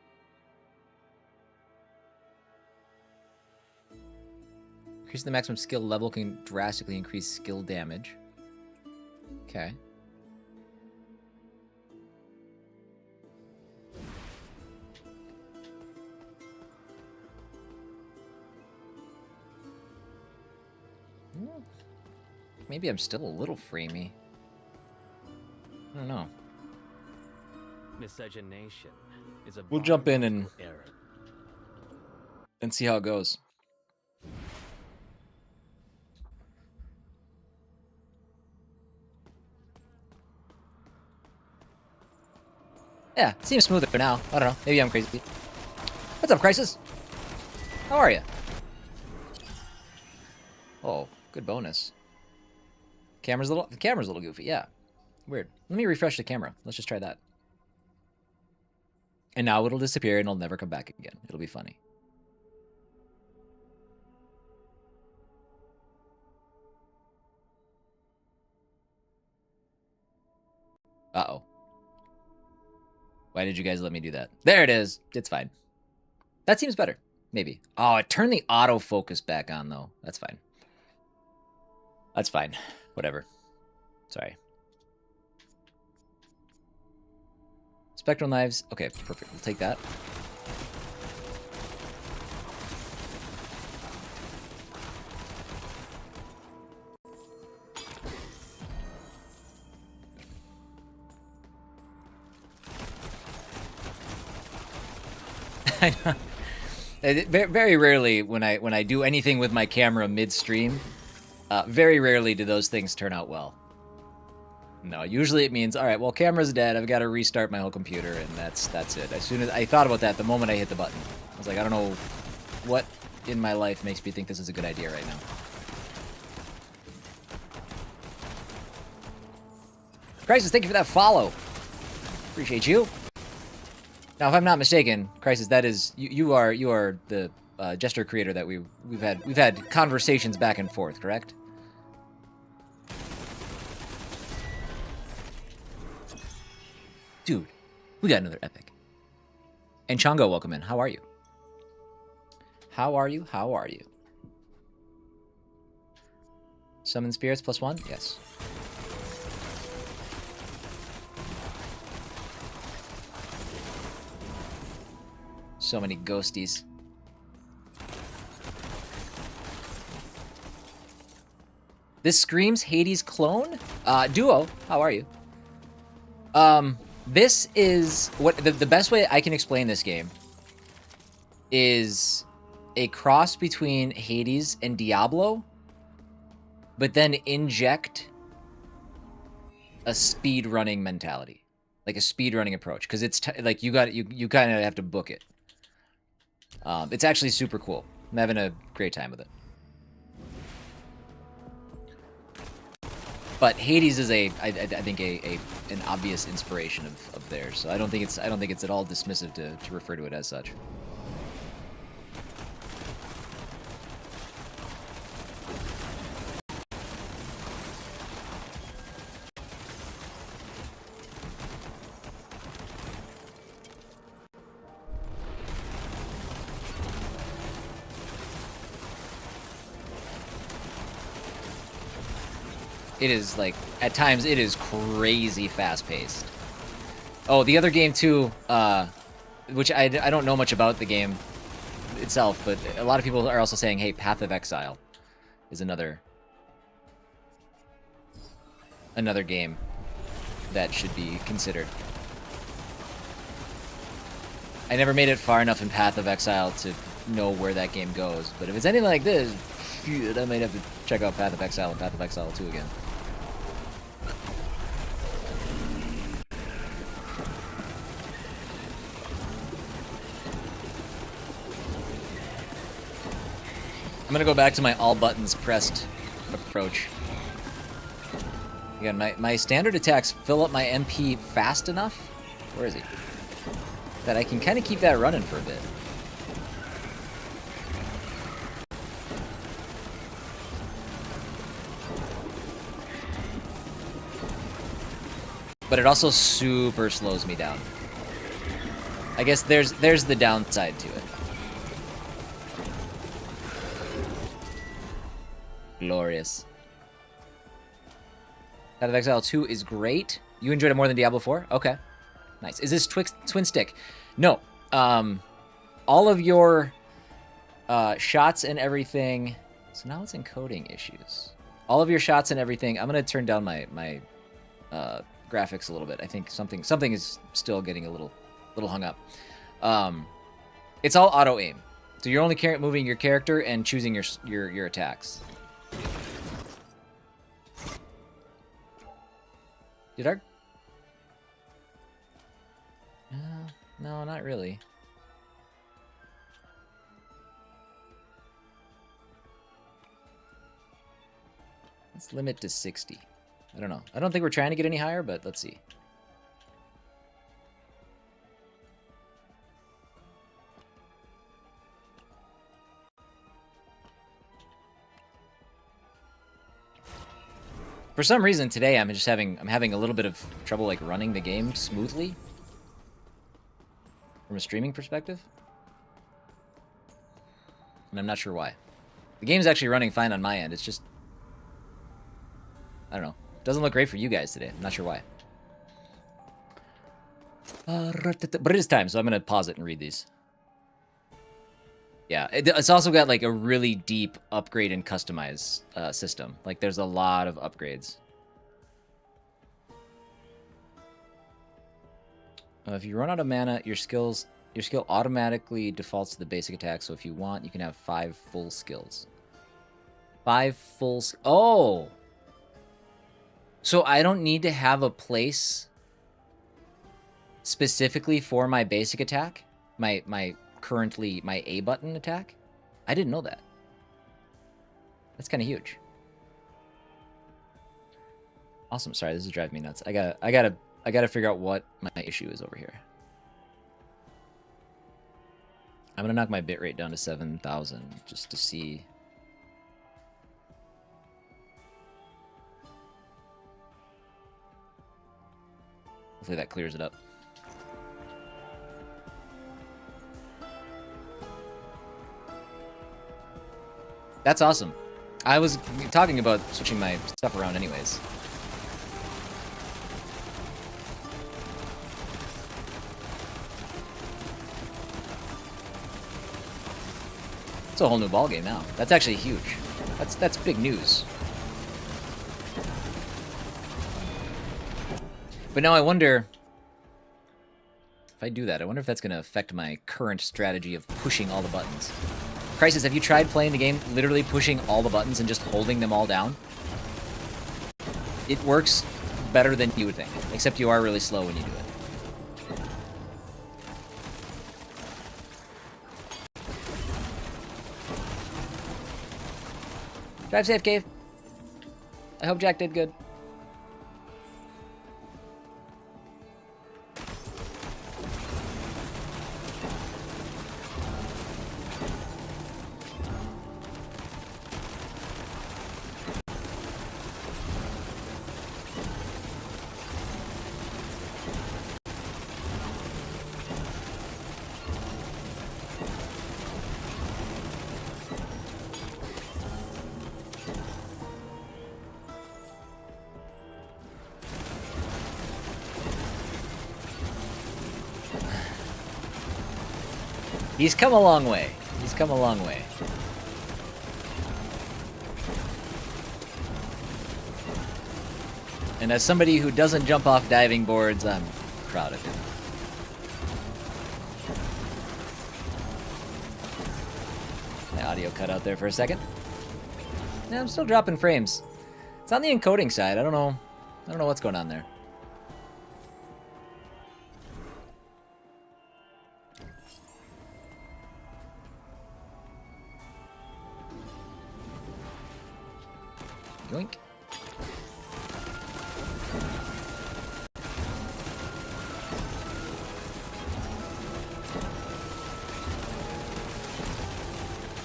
Increasing the maximum skill level can drastically increase skill damage. Okay. Maybe I'm still a little framey. I don't know.
Miscegenation is a
We'll jump in and
biological error.
see how it goes. Yeah, it seems smoother now. I don't know. Maybe I'm crazy. What's up, Crisis? How are you? Oh, good bonus. The camera's a little goofy. Yeah, weird. Let me refresh the camera. Let's just try that. And now it'll disappear and it'll never come back again. It'll be funny. Uh-oh. Why did you guys let me do that? There it is. It's fine. That seems better. Maybe. Oh, it turned the autofocus back on, though. That's fine. That's fine. Whatever. Sorry. Spectral knives. Okay, perfect. We'll take that. Very rarely when I do anything with my camera midstream, very rarely do those things turn out well. No, usually it means, all right, well, camera's dead. I've got to restart my whole computer, and that's it. As soon as I thought about that, the moment I hit the button, I was like, I don't know what in my life makes me think this is a good idea right now. Crisis, thank you for that follow. Appreciate you. Now, if I'm not mistaken, Crisis, that is you are the gesture creator that we've had conversations back and forth, correct? Dude, we got another epic. And Chongo, welcome in. How are you? How are you? How are you? Summon spirits +1? Yes. So many ghosties. This screams Hades clone? Duo, how are you? This is what the best way I can explain this game is a cross between Hades and Diablo, but then inject a speed running mentality, like a speed running approach, because it's like you kind of have to book it. It's actually super cool. I'm having a great time with it. But Hades is I think an obvious inspiration of theirs. So I don't think it's at all dismissive to refer to it as such. It is, like, at times, it is crazy fast-paced. Oh, the other game, too, which I don't know much about the game itself, but a lot of people are also saying, hey, Path of Exile is another game that should be considered. I never made it far enough in Path of Exile to know where that game goes, but if it's anything like this, I might have to check out Path of Exile and Path of Exile 2 again. I'm gonna go back to my all buttons pressed approach. Again, my standard attacks fill up my MP fast enough. Where is he? That I can kind of keep that running for a bit. But it also super slows me down. I guess there's the downside to it. Glorious. Path of Exile 2 is great. You enjoyed it more than Diablo 4? Okay. Nice. Is this twin stick? No. All of your shots and everything... So now it's encoding issues. All of your shots and everything... I'm going to turn down my graphics a little bit. I think something is still getting a little hung up. It's all auto-aim. So you're only moving your character and choosing your attacks. Did our... No, not really. Let's limit to 60. I don't know. I don't think we're trying to get any higher, but let's see. For some reason today, I'm having a little bit of trouble like running the game smoothly from a streaming perspective, and I'm not sure why. The game's actually running fine on my end. It's just, I don't know. It doesn't look great for you guys today. I'm not sure why. But it is time, so I'm gonna pause it and read these. Yeah, it's also got like a really deep upgrade and customize system. Like there's a lot of upgrades. If you run out of mana, your skill automatically defaults to the basic attack. So if you want, you can have 5 full skills. 5 full. Oh, so I don't need to have a place specifically for my basic attack. Currently my A button attack. I didn't know that. That's kind of huge. Awesome. Sorry, this is driving me nuts. I gotta figure out what my issue is over here. I'm gonna knock my bitrate down to 7,000 just to see. Hopefully that clears it up. That's awesome. I was talking about switching my stuff around anyways. It's a whole new ballgame now. That's actually huge. That's big news. But now I wonder if I do that. I wonder if that's going to affect my current strategy of pushing all the buttons. Crisis, have you tried playing the game literally pushing all the buttons and just holding them all down? It works better than you would think, except you are really slow when you do it. Drive safe, Cave. I hope Jack did good. He's come a long way. He's come a long way. And as somebody who doesn't jump off diving boards, I'm proud of him. My audio cut out there for a second. Yeah, I'm still dropping frames. It's on the encoding side. I don't know what's going on there. Yoink.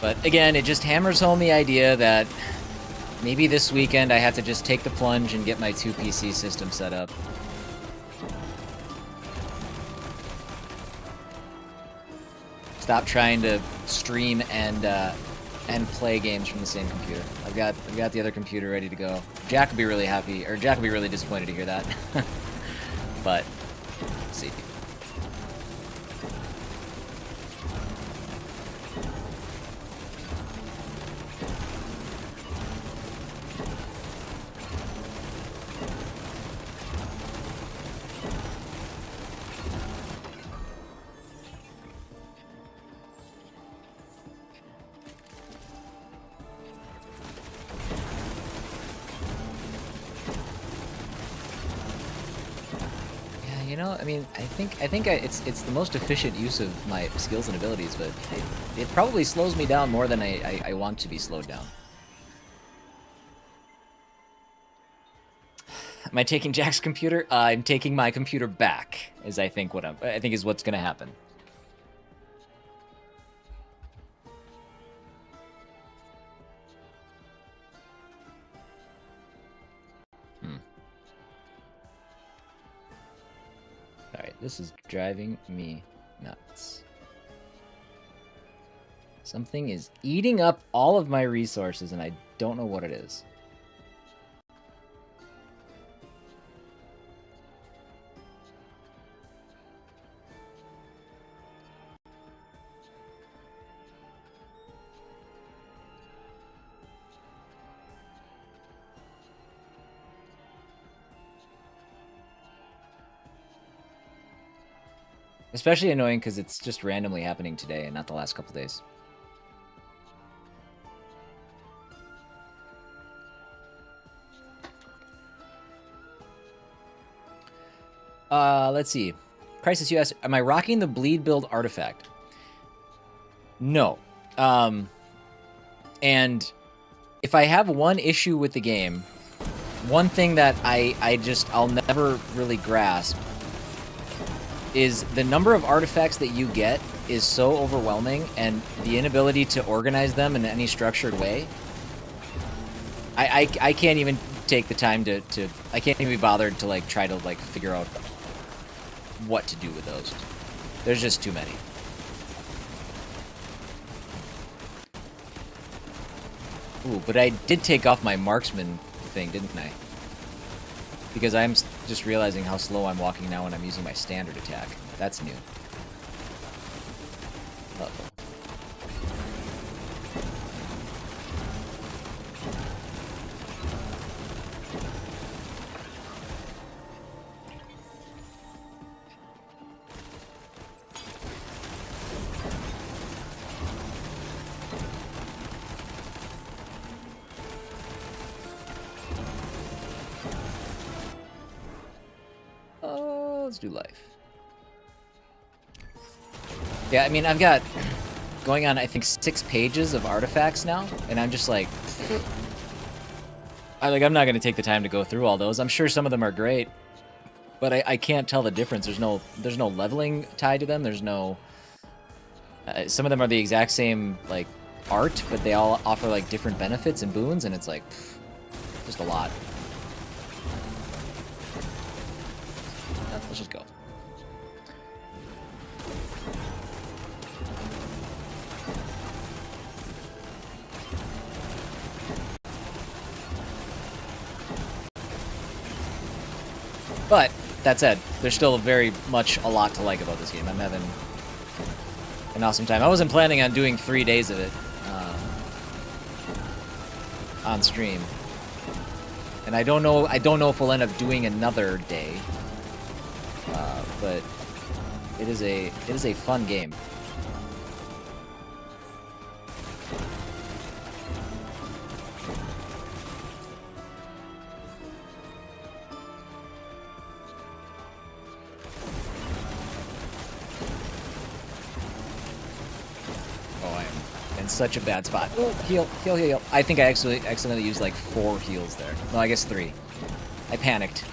But again, it just hammers home the idea that maybe this weekend I have to just take the plunge and get my 2 PC system set up. Stop trying to stream and play games from the same computer. I've got the other computer ready to go. Jack will be really happy, or Jack will be really disappointed to hear that. But, see. You know, I mean, I think it's the most efficient use of my skills and abilities, but it probably slows me down more than I want to be slowed down. Am I taking Jack's computer? I'm taking my computer back, is I think is what's gonna happen. Alright, this is driving me nuts. Something is eating up all of my resources, and I don't know what it is. Especially annoying because it's just randomly happening today and not the last couple days. Let's see. Crisis US, am I rocking the bleed build artifact? No. And if I have one issue with the game, one thing that I'll never really grasp is the number of artifacts that you get is so overwhelming, and the inability to organize them in any structured way. I can't even take the time to I can't even be bothered to like try to like figure out what to do with those. There's just too many. Ooh, but I did take off my marksman thing, didn't I? Because I'm just realizing how slow I'm walking now when I'm using my standard attack. That's new. Uh-oh. Let's do life. Yeah, I mean, I've got going on, I think, 6 pages of artifacts now, and I'm just like, I'm not gonna take the time to go through all those. I'm sure some of them are great, but I can't tell the difference. There's no leveling tied to them. There's no. Some of them are the exact same like art, but they all offer like different benefits and boons, and it's like just a lot. Let's just go. But, that said, there's still very much a lot to like about this game. I'm having an awesome time. I wasn't planning on doing 3 days of it on stream. And I don't know if we'll end up doing another day. But it is a fun game. Such a bad spot. Oh, heal. I think I actually accidentally used like 4 heals there. No, I guess 3. I panicked.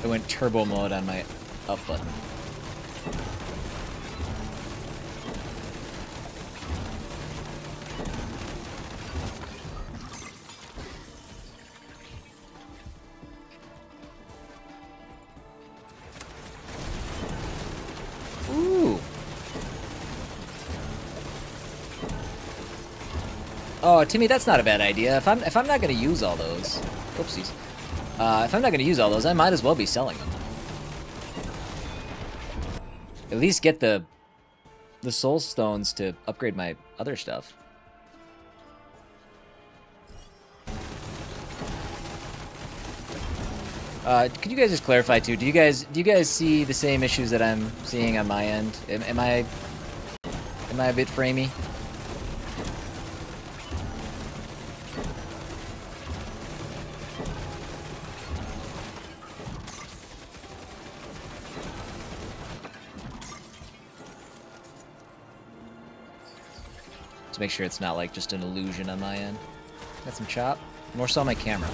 I went turbo mode on my up button. Ooh. Oh, Timmy, that's not a bad idea. If I'm not gonna use all those, oopsies. If I'm not gonna use all those, I might as well be selling them. At least get the soul stones to upgrade my other stuff. Could you guys just clarify too? Do you guys see the same issues that I'm seeing on my end? Am I a bit framey? To make sure it's not like just an illusion on my end. Got some chop. More so on my camera.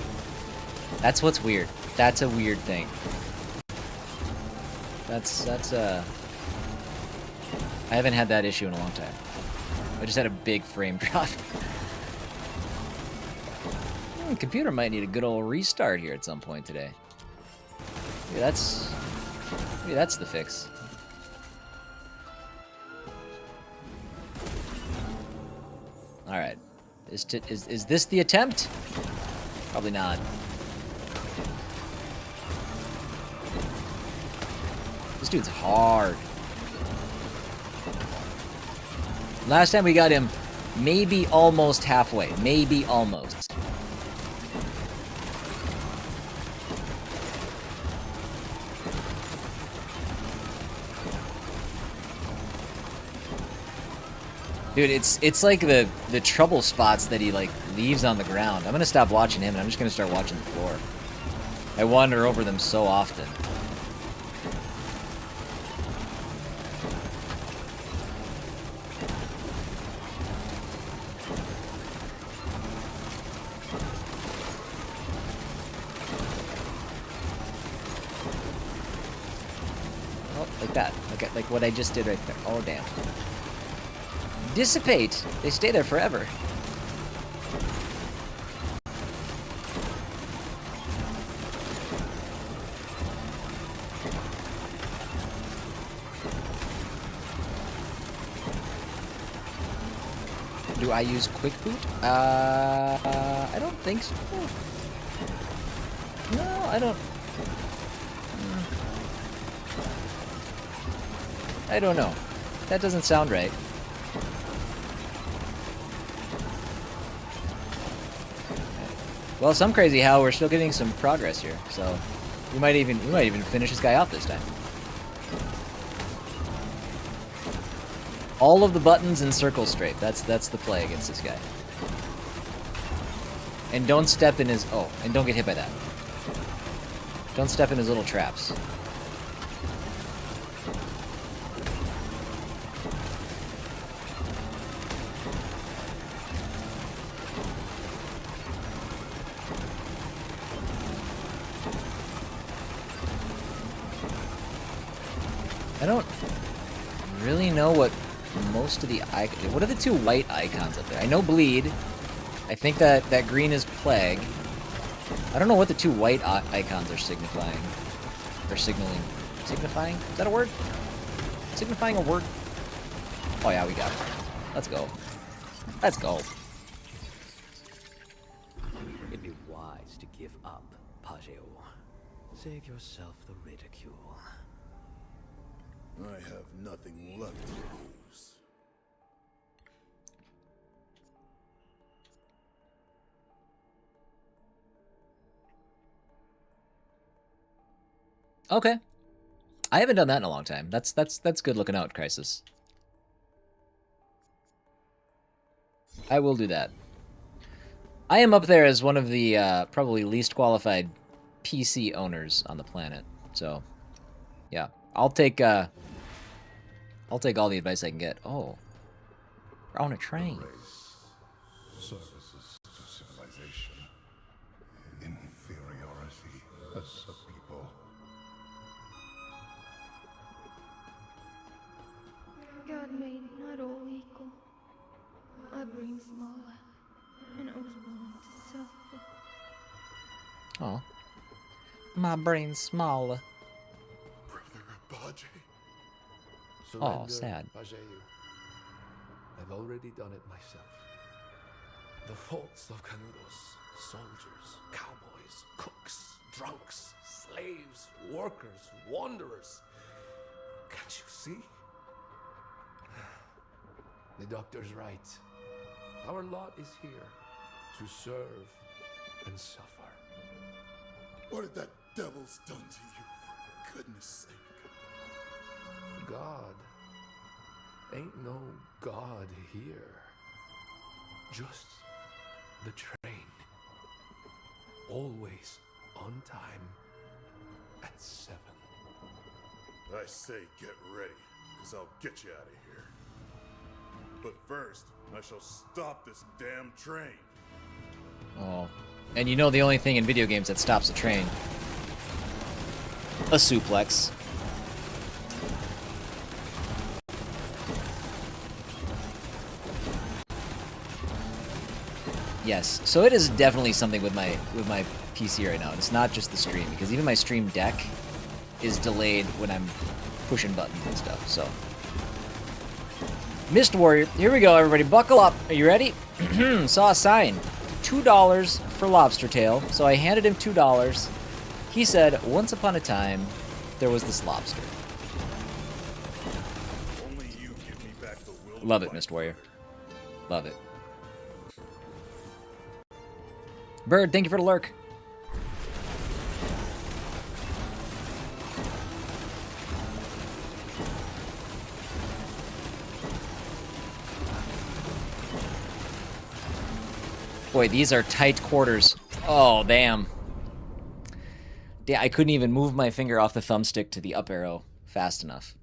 That's what's weird. That's a weird thing. That's I haven't had that issue in a long time. I just had a big frame drop. Computer might need a good old restart here at some point today. Maybe that's the fix. All right, is this the attempt? Probably not. This dude's hard. Last time we got him, maybe almost halfway. Maybe almost. Dude, it's like the trouble spots that he like leaves on the ground. I'm gonna stop watching him and I'm just gonna start watching the floor. I wander over them so often. Oh, like that. Like what I just did right there. Oh damn. Dissipate. They stay there forever. Do I use quick boot? I don't think so. No, I don't. I don't know. That doesn't sound right. Well, some crazy how we're still getting some progress here, so we might even finish this guy off this time. All of the buttons and circles straight. That's the play against this guy. And don't step in his and don't get hit by that. Don't step in his little traps. I don't really know what most of the icons... What are the two white icons up there? I know Bleed. I think that green is Plague. I don't know what the two white icons are signifying. Or signaling. Signifying? Is that a word? Signifying a word? Oh yeah, we got it. Let's go. Let's go.
It'd be wise to give up, Pageo. Save yourself the ridicule.
I have nothing left to lose.
Okay. I haven't done that in a long time. That's good looking out, Crisis. I will do that. I am up there as one of the probably least qualified PC owners on the planet. So, yeah, I'll take all the advice I can get. Oh, we're on a train.
Services to civilization. Inferiority as a people.
God made not all equal. My brain's smaller, and I was born to suffer.
Oh, my brain's smaller.
Brother Abaji.
Oh, sad.
Pageo. I've already done it myself. The faults of Canudos, soldiers, cowboys, cooks, drunks, slaves, workers, wanderers. Can't you see? The doctor's right. Our lot is here to serve and suffer.
What had that devil's done to you, for goodness sake?
God ain't no God here. Just the train. Always on time at 7.
I say get ready, because I'll get you out of here. But first, I shall stop this damn train.
Oh, and you know the only thing in video games that stops a train? A suplex. Yes, so it is definitely something with my PC right now. It's not just the stream, because even my stream deck is delayed when I'm pushing buttons and stuff, so. Mist Warrior, here we go, everybody. Buckle up. Are you ready? Saw a sign. $2 for lobster tail, so I handed him $2. He said, once upon a time, there was this lobster.
Only you give me back the will to
Love it,
fight.
Mist Warrior. Love it. Bird, thank you for the lurk. Boy, these are tight quarters. Oh, damn. Yeah, I couldn't even move my finger off the thumbstick to the up arrow fast enough.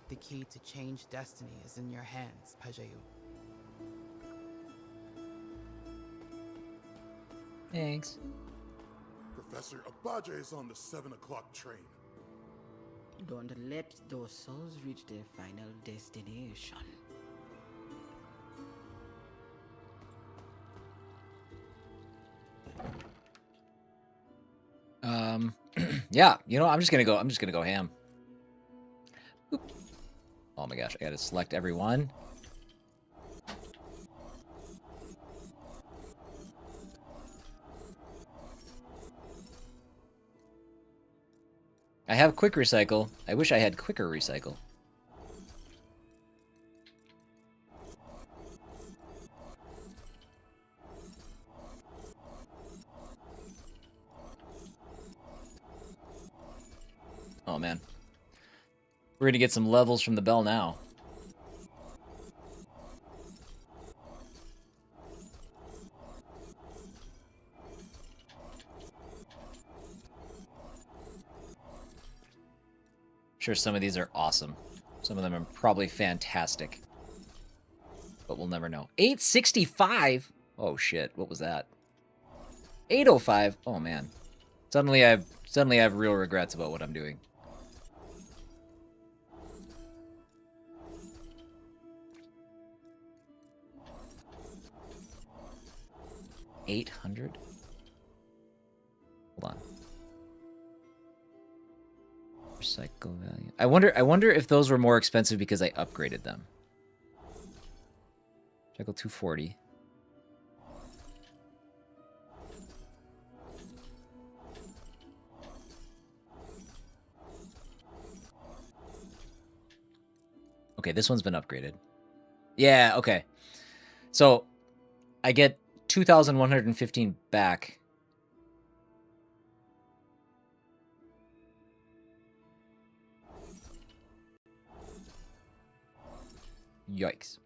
The key to change destiny is in your hands, Pageo.
Thanks.
Professor Abaji is on the 7 o'clock train.
Don't let those souls reach their final destination.
Yeah, you know, I'm just gonna go ham. Oop. Oh my gosh, I gotta select every one. I have quick recycle. I wish I had quicker recycle. Oh man. We're gonna get some levels from the bell now. Sure, some of these are awesome. Some of them are probably fantastic. But we'll never know. 865? Oh shit, what was that? 805? Oh man. Suddenly I have real regrets about what I'm doing. $800? Hold on. Recycle value. I wonder if those were more expensive because I upgraded them. Cycle 240. Okay, this one's been upgraded. Yeah, okay. So I get 2,115 back. Yikes.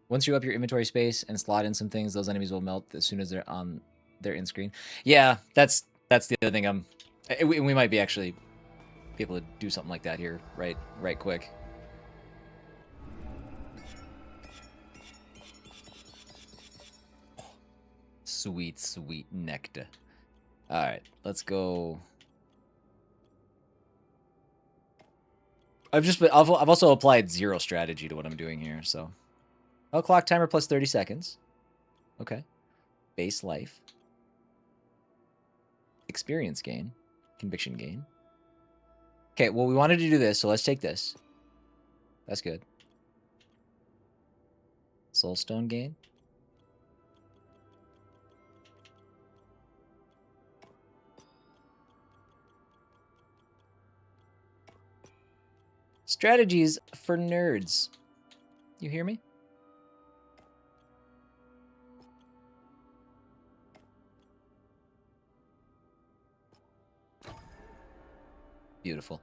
Once you up your inventory space and slot in some things, those enemies will melt as soon as they're on their in screen. Yeah, that's the other thing. We might be actually be able to do something like that here right quick. Sweet, sweet nectar. All right, let's go. I've also applied zero strategy to what I'm doing here, so. Oh, clock timer plus 30 seconds. Okay. Base life. Experience gain. Conviction gain. Okay, well, we wanted to do this, so let's take this. That's good. Soulstone gain. Strategies for nerds. You hear me? Beautiful.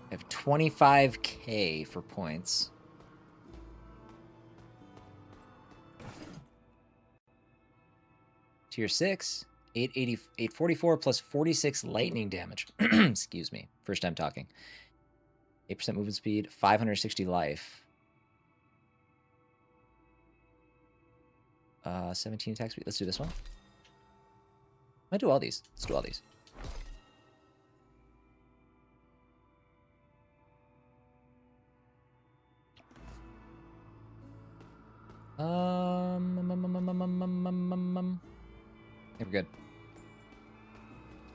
I have 25k for points. Tier 6, 844 plus 46 lightning damage. Excuse me. First time talking. 8% movement speed, 560 life. 17 attack speed. Let's do this one. I do all these. Let's do all these. Okay, we're good.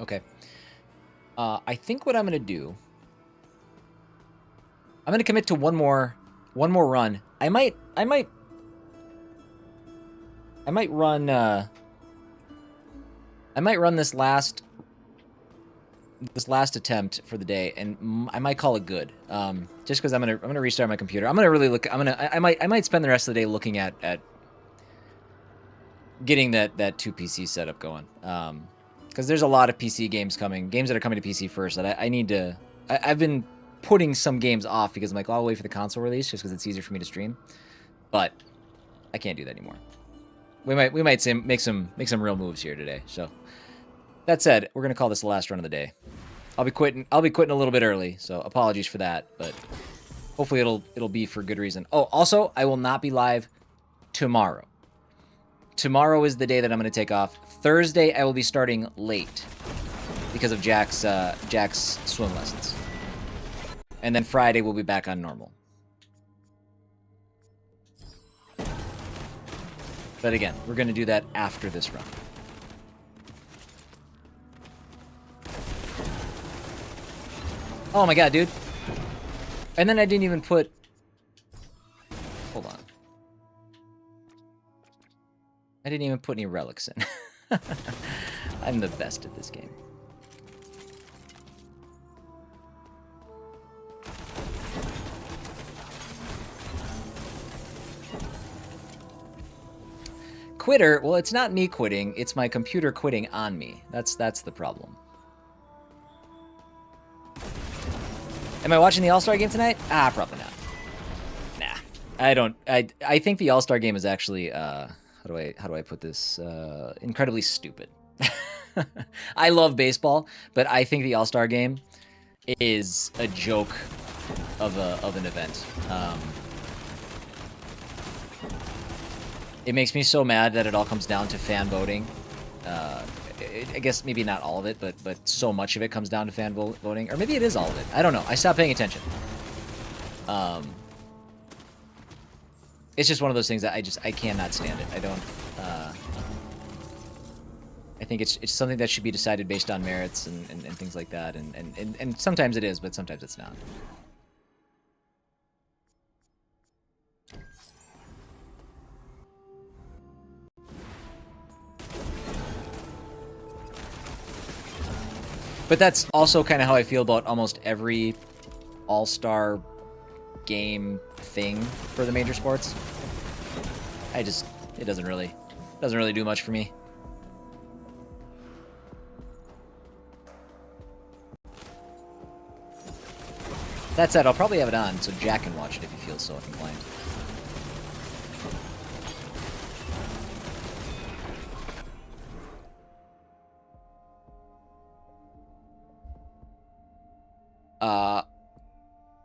Okay. I think what I'm gonna do. I'm gonna commit to one more run. I might run. I might run this last attempt for the day, and I might call it good. Just because I'm gonna restart my computer. I'm gonna really look. I might spend the rest of the day looking at getting that 2 PC setup going. Because there's a lot of PC games coming, games that are coming to PC first that I need to. I've been putting some games off because I'm like, oh, I'll wait for the console release just because it's easier for me to stream. But I can't do that anymore. We might make some real moves here today. So that said, we're gonna call this the last run of the day. I'll be quitting a little bit early, so apologies for that, but hopefully it'll be for good reason. Oh, also, I will not be live tomorrow. Tomorrow is the day that I'm gonna take off. Thursday I will be starting late because of Jack's swim lessons. And then Friday we'll be back on normal. But again, we're going to do that after this run. Oh my god, dude. And then I didn't even put... Hold on. I didn't even put any relics in. I'm the best at this game. Quitter? Well, it's not me quitting. It's my computer quitting on me. That's the problem. Am I watching the All-Star game tonight? Ah, probably not. Nah, I don't. I think the All-Star game is actually how do I put this? Incredibly stupid. I love baseball, but I think the All-Star Game is a joke of an event. It makes me so mad that it all comes down to fan voting. I guess maybe not all of it, but so much of it comes down to fan voting. Or maybe it is all of it. I don't know. I stopped paying attention. It's just one of those things that I cannot stand it. I don't... I think it's something that should be decided based on merits and things like that. And sometimes it is, but sometimes it's not. But that's also kind of how I feel about almost every all-star game thing for the major sports. It doesn't really do much for me. That said, I'll probably have it on so Jack can watch it if he feels so inclined.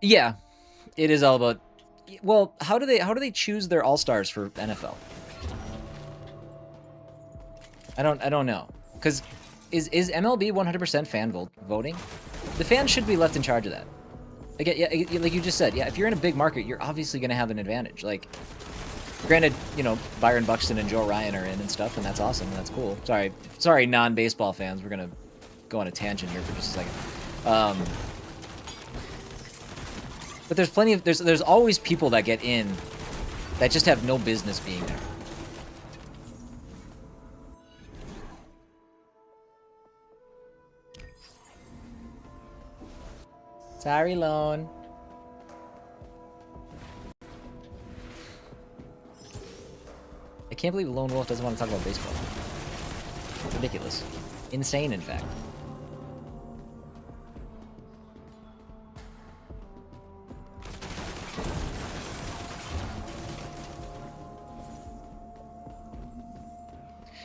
Yeah, it is all about. Well, how do they choose their all-stars for NFL? I don't know, because is MLB 100% fan voting? The fans should be left in charge of that. Like, yeah, like you just said, yeah, if you're in a big market, you're obviously going to have an advantage. Like, granted, you know, Byron Buxton and Joe Ryan are in and stuff, and that's awesome, and that's cool. Sorry, non-baseball fans. We're going to go on a tangent here for just a second. But there's plenty of... There's always people that get in that just have no business being there. Sorry, Lone. I can't believe Lone Wolf doesn't want to talk about baseball. Ridiculous. Insane, in fact.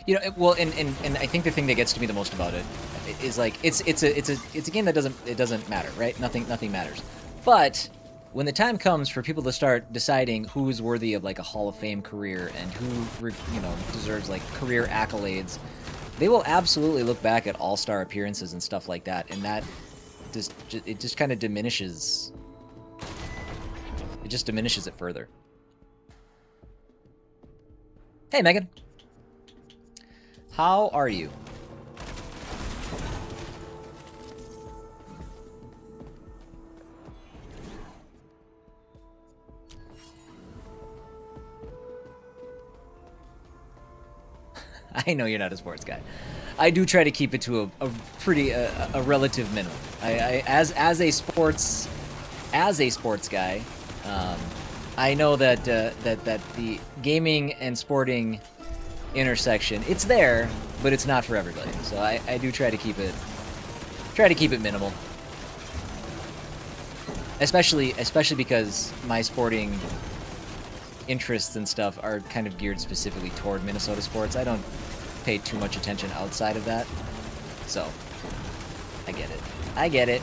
You know, well, and I think the thing that gets to me the most about it is like it's a game that doesn't matter, right? Nothing matters. But when the time comes for people to start deciding who's worthy of like a Hall of Fame career and who deserves like career accolades, they will absolutely look back at all-star appearances and stuff like that, and that just kind of diminishes. It just diminishes it further. Hey, Megan. How are you? I know you're not a sports guy. I do try to keep it to a pretty a relative minimum. As a sports guy, I know that that the gaming and sporting intersection, it's there, but it's not for everybody. So I do try to keep it minimal. Especially because my sporting interests and stuff are kind of geared specifically toward Minnesota sports. I don't pay too much attention outside of that. So I get it. I get it.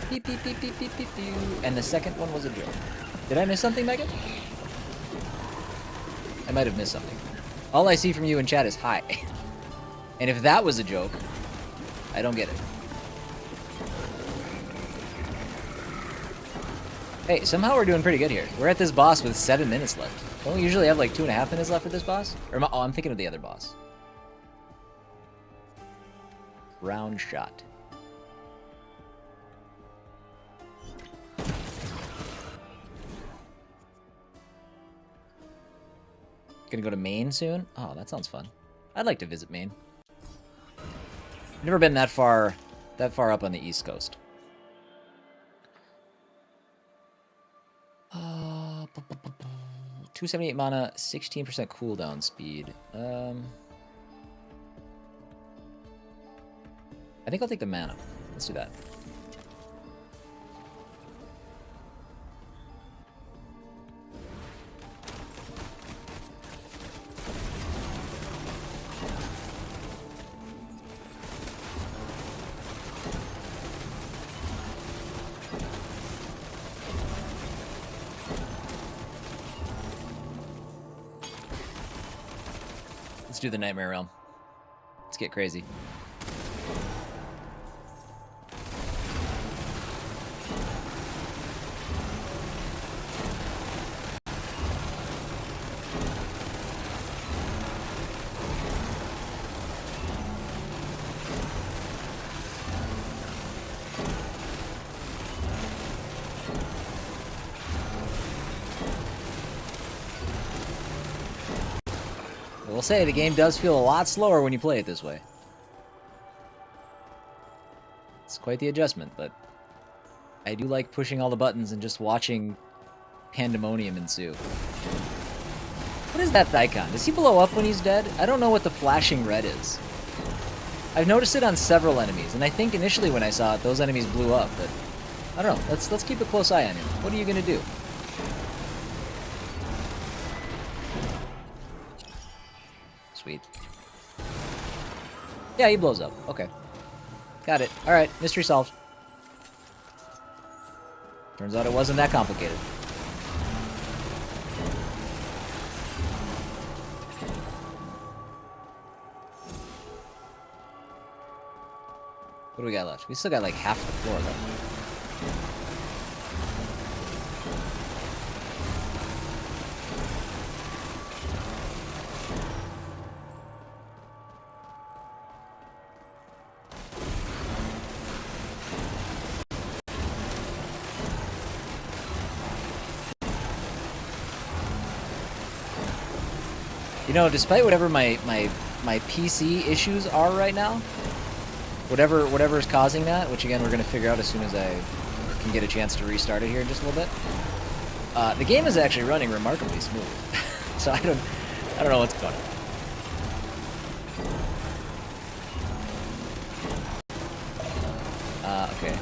Beep, beep, beep, beep, beep, beep, beep. And the second one was a joke. Did I miss something, Megan? I might have missed something. All I see from you in chat is hi. And if that was a joke, I don't get it. Hey, somehow we're doing pretty good here. We're at this boss with 7 minutes left. Don't we usually have like 2.5 minutes left for this boss? Or oh, I'm thinking of the other boss. Round shot. Gonna go to Maine soon? Oh, that sounds fun. I'd like to visit Maine. Never been that far up on the East Coast. 278 mana, 16% cooldown speed. I think I'll take the mana. Let's do that. Let's do the Nightmare Realm. Let's get crazy. I will say, the game does feel a lot slower when you play it this way. It's quite the adjustment, but I do like pushing all the buttons and just watching pandemonium ensue. What is that icon? Does he blow up when he's dead? I don't know what the flashing red is. I've noticed it on several enemies, and I think initially when I saw it, those enemies blew up, but I don't know. Let's keep a close eye on him. What are you gonna do? Sweet. Yeah, he blows up. Okay. Got it. Alright, mystery solved. Turns out it wasn't that complicated. What do we got left? We still got like half the floor left. You know, despite whatever my PC issues are right now, whatever is causing that, which again we're gonna figure out as soon as I can get a chance to restart it here in just a little bit. The game is actually running remarkably smooth, so I don't know what's going on. Okay,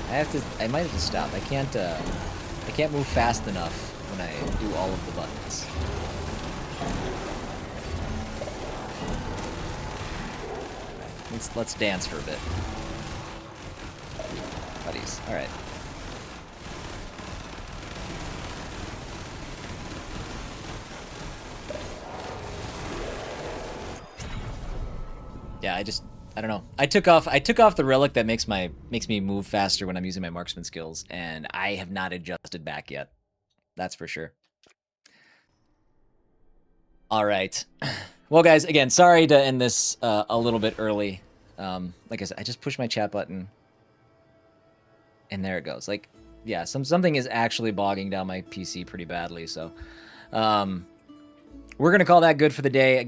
I might have to stop. I can't move fast enough when I do all of the buttons. Let's dance for a bit. Buddies. Alright. Yeah, I don't know. I took off the relic that makes me move faster when I'm using my marksman skills, and I have not adjusted back yet. That's for sure. Alright. Well, guys, again, sorry to end this a little bit early. Like I said, I just pushed my chat button, and there it goes. Like, yeah, something is actually bogging down my PC pretty badly, so we're gonna call that good for the day. Again,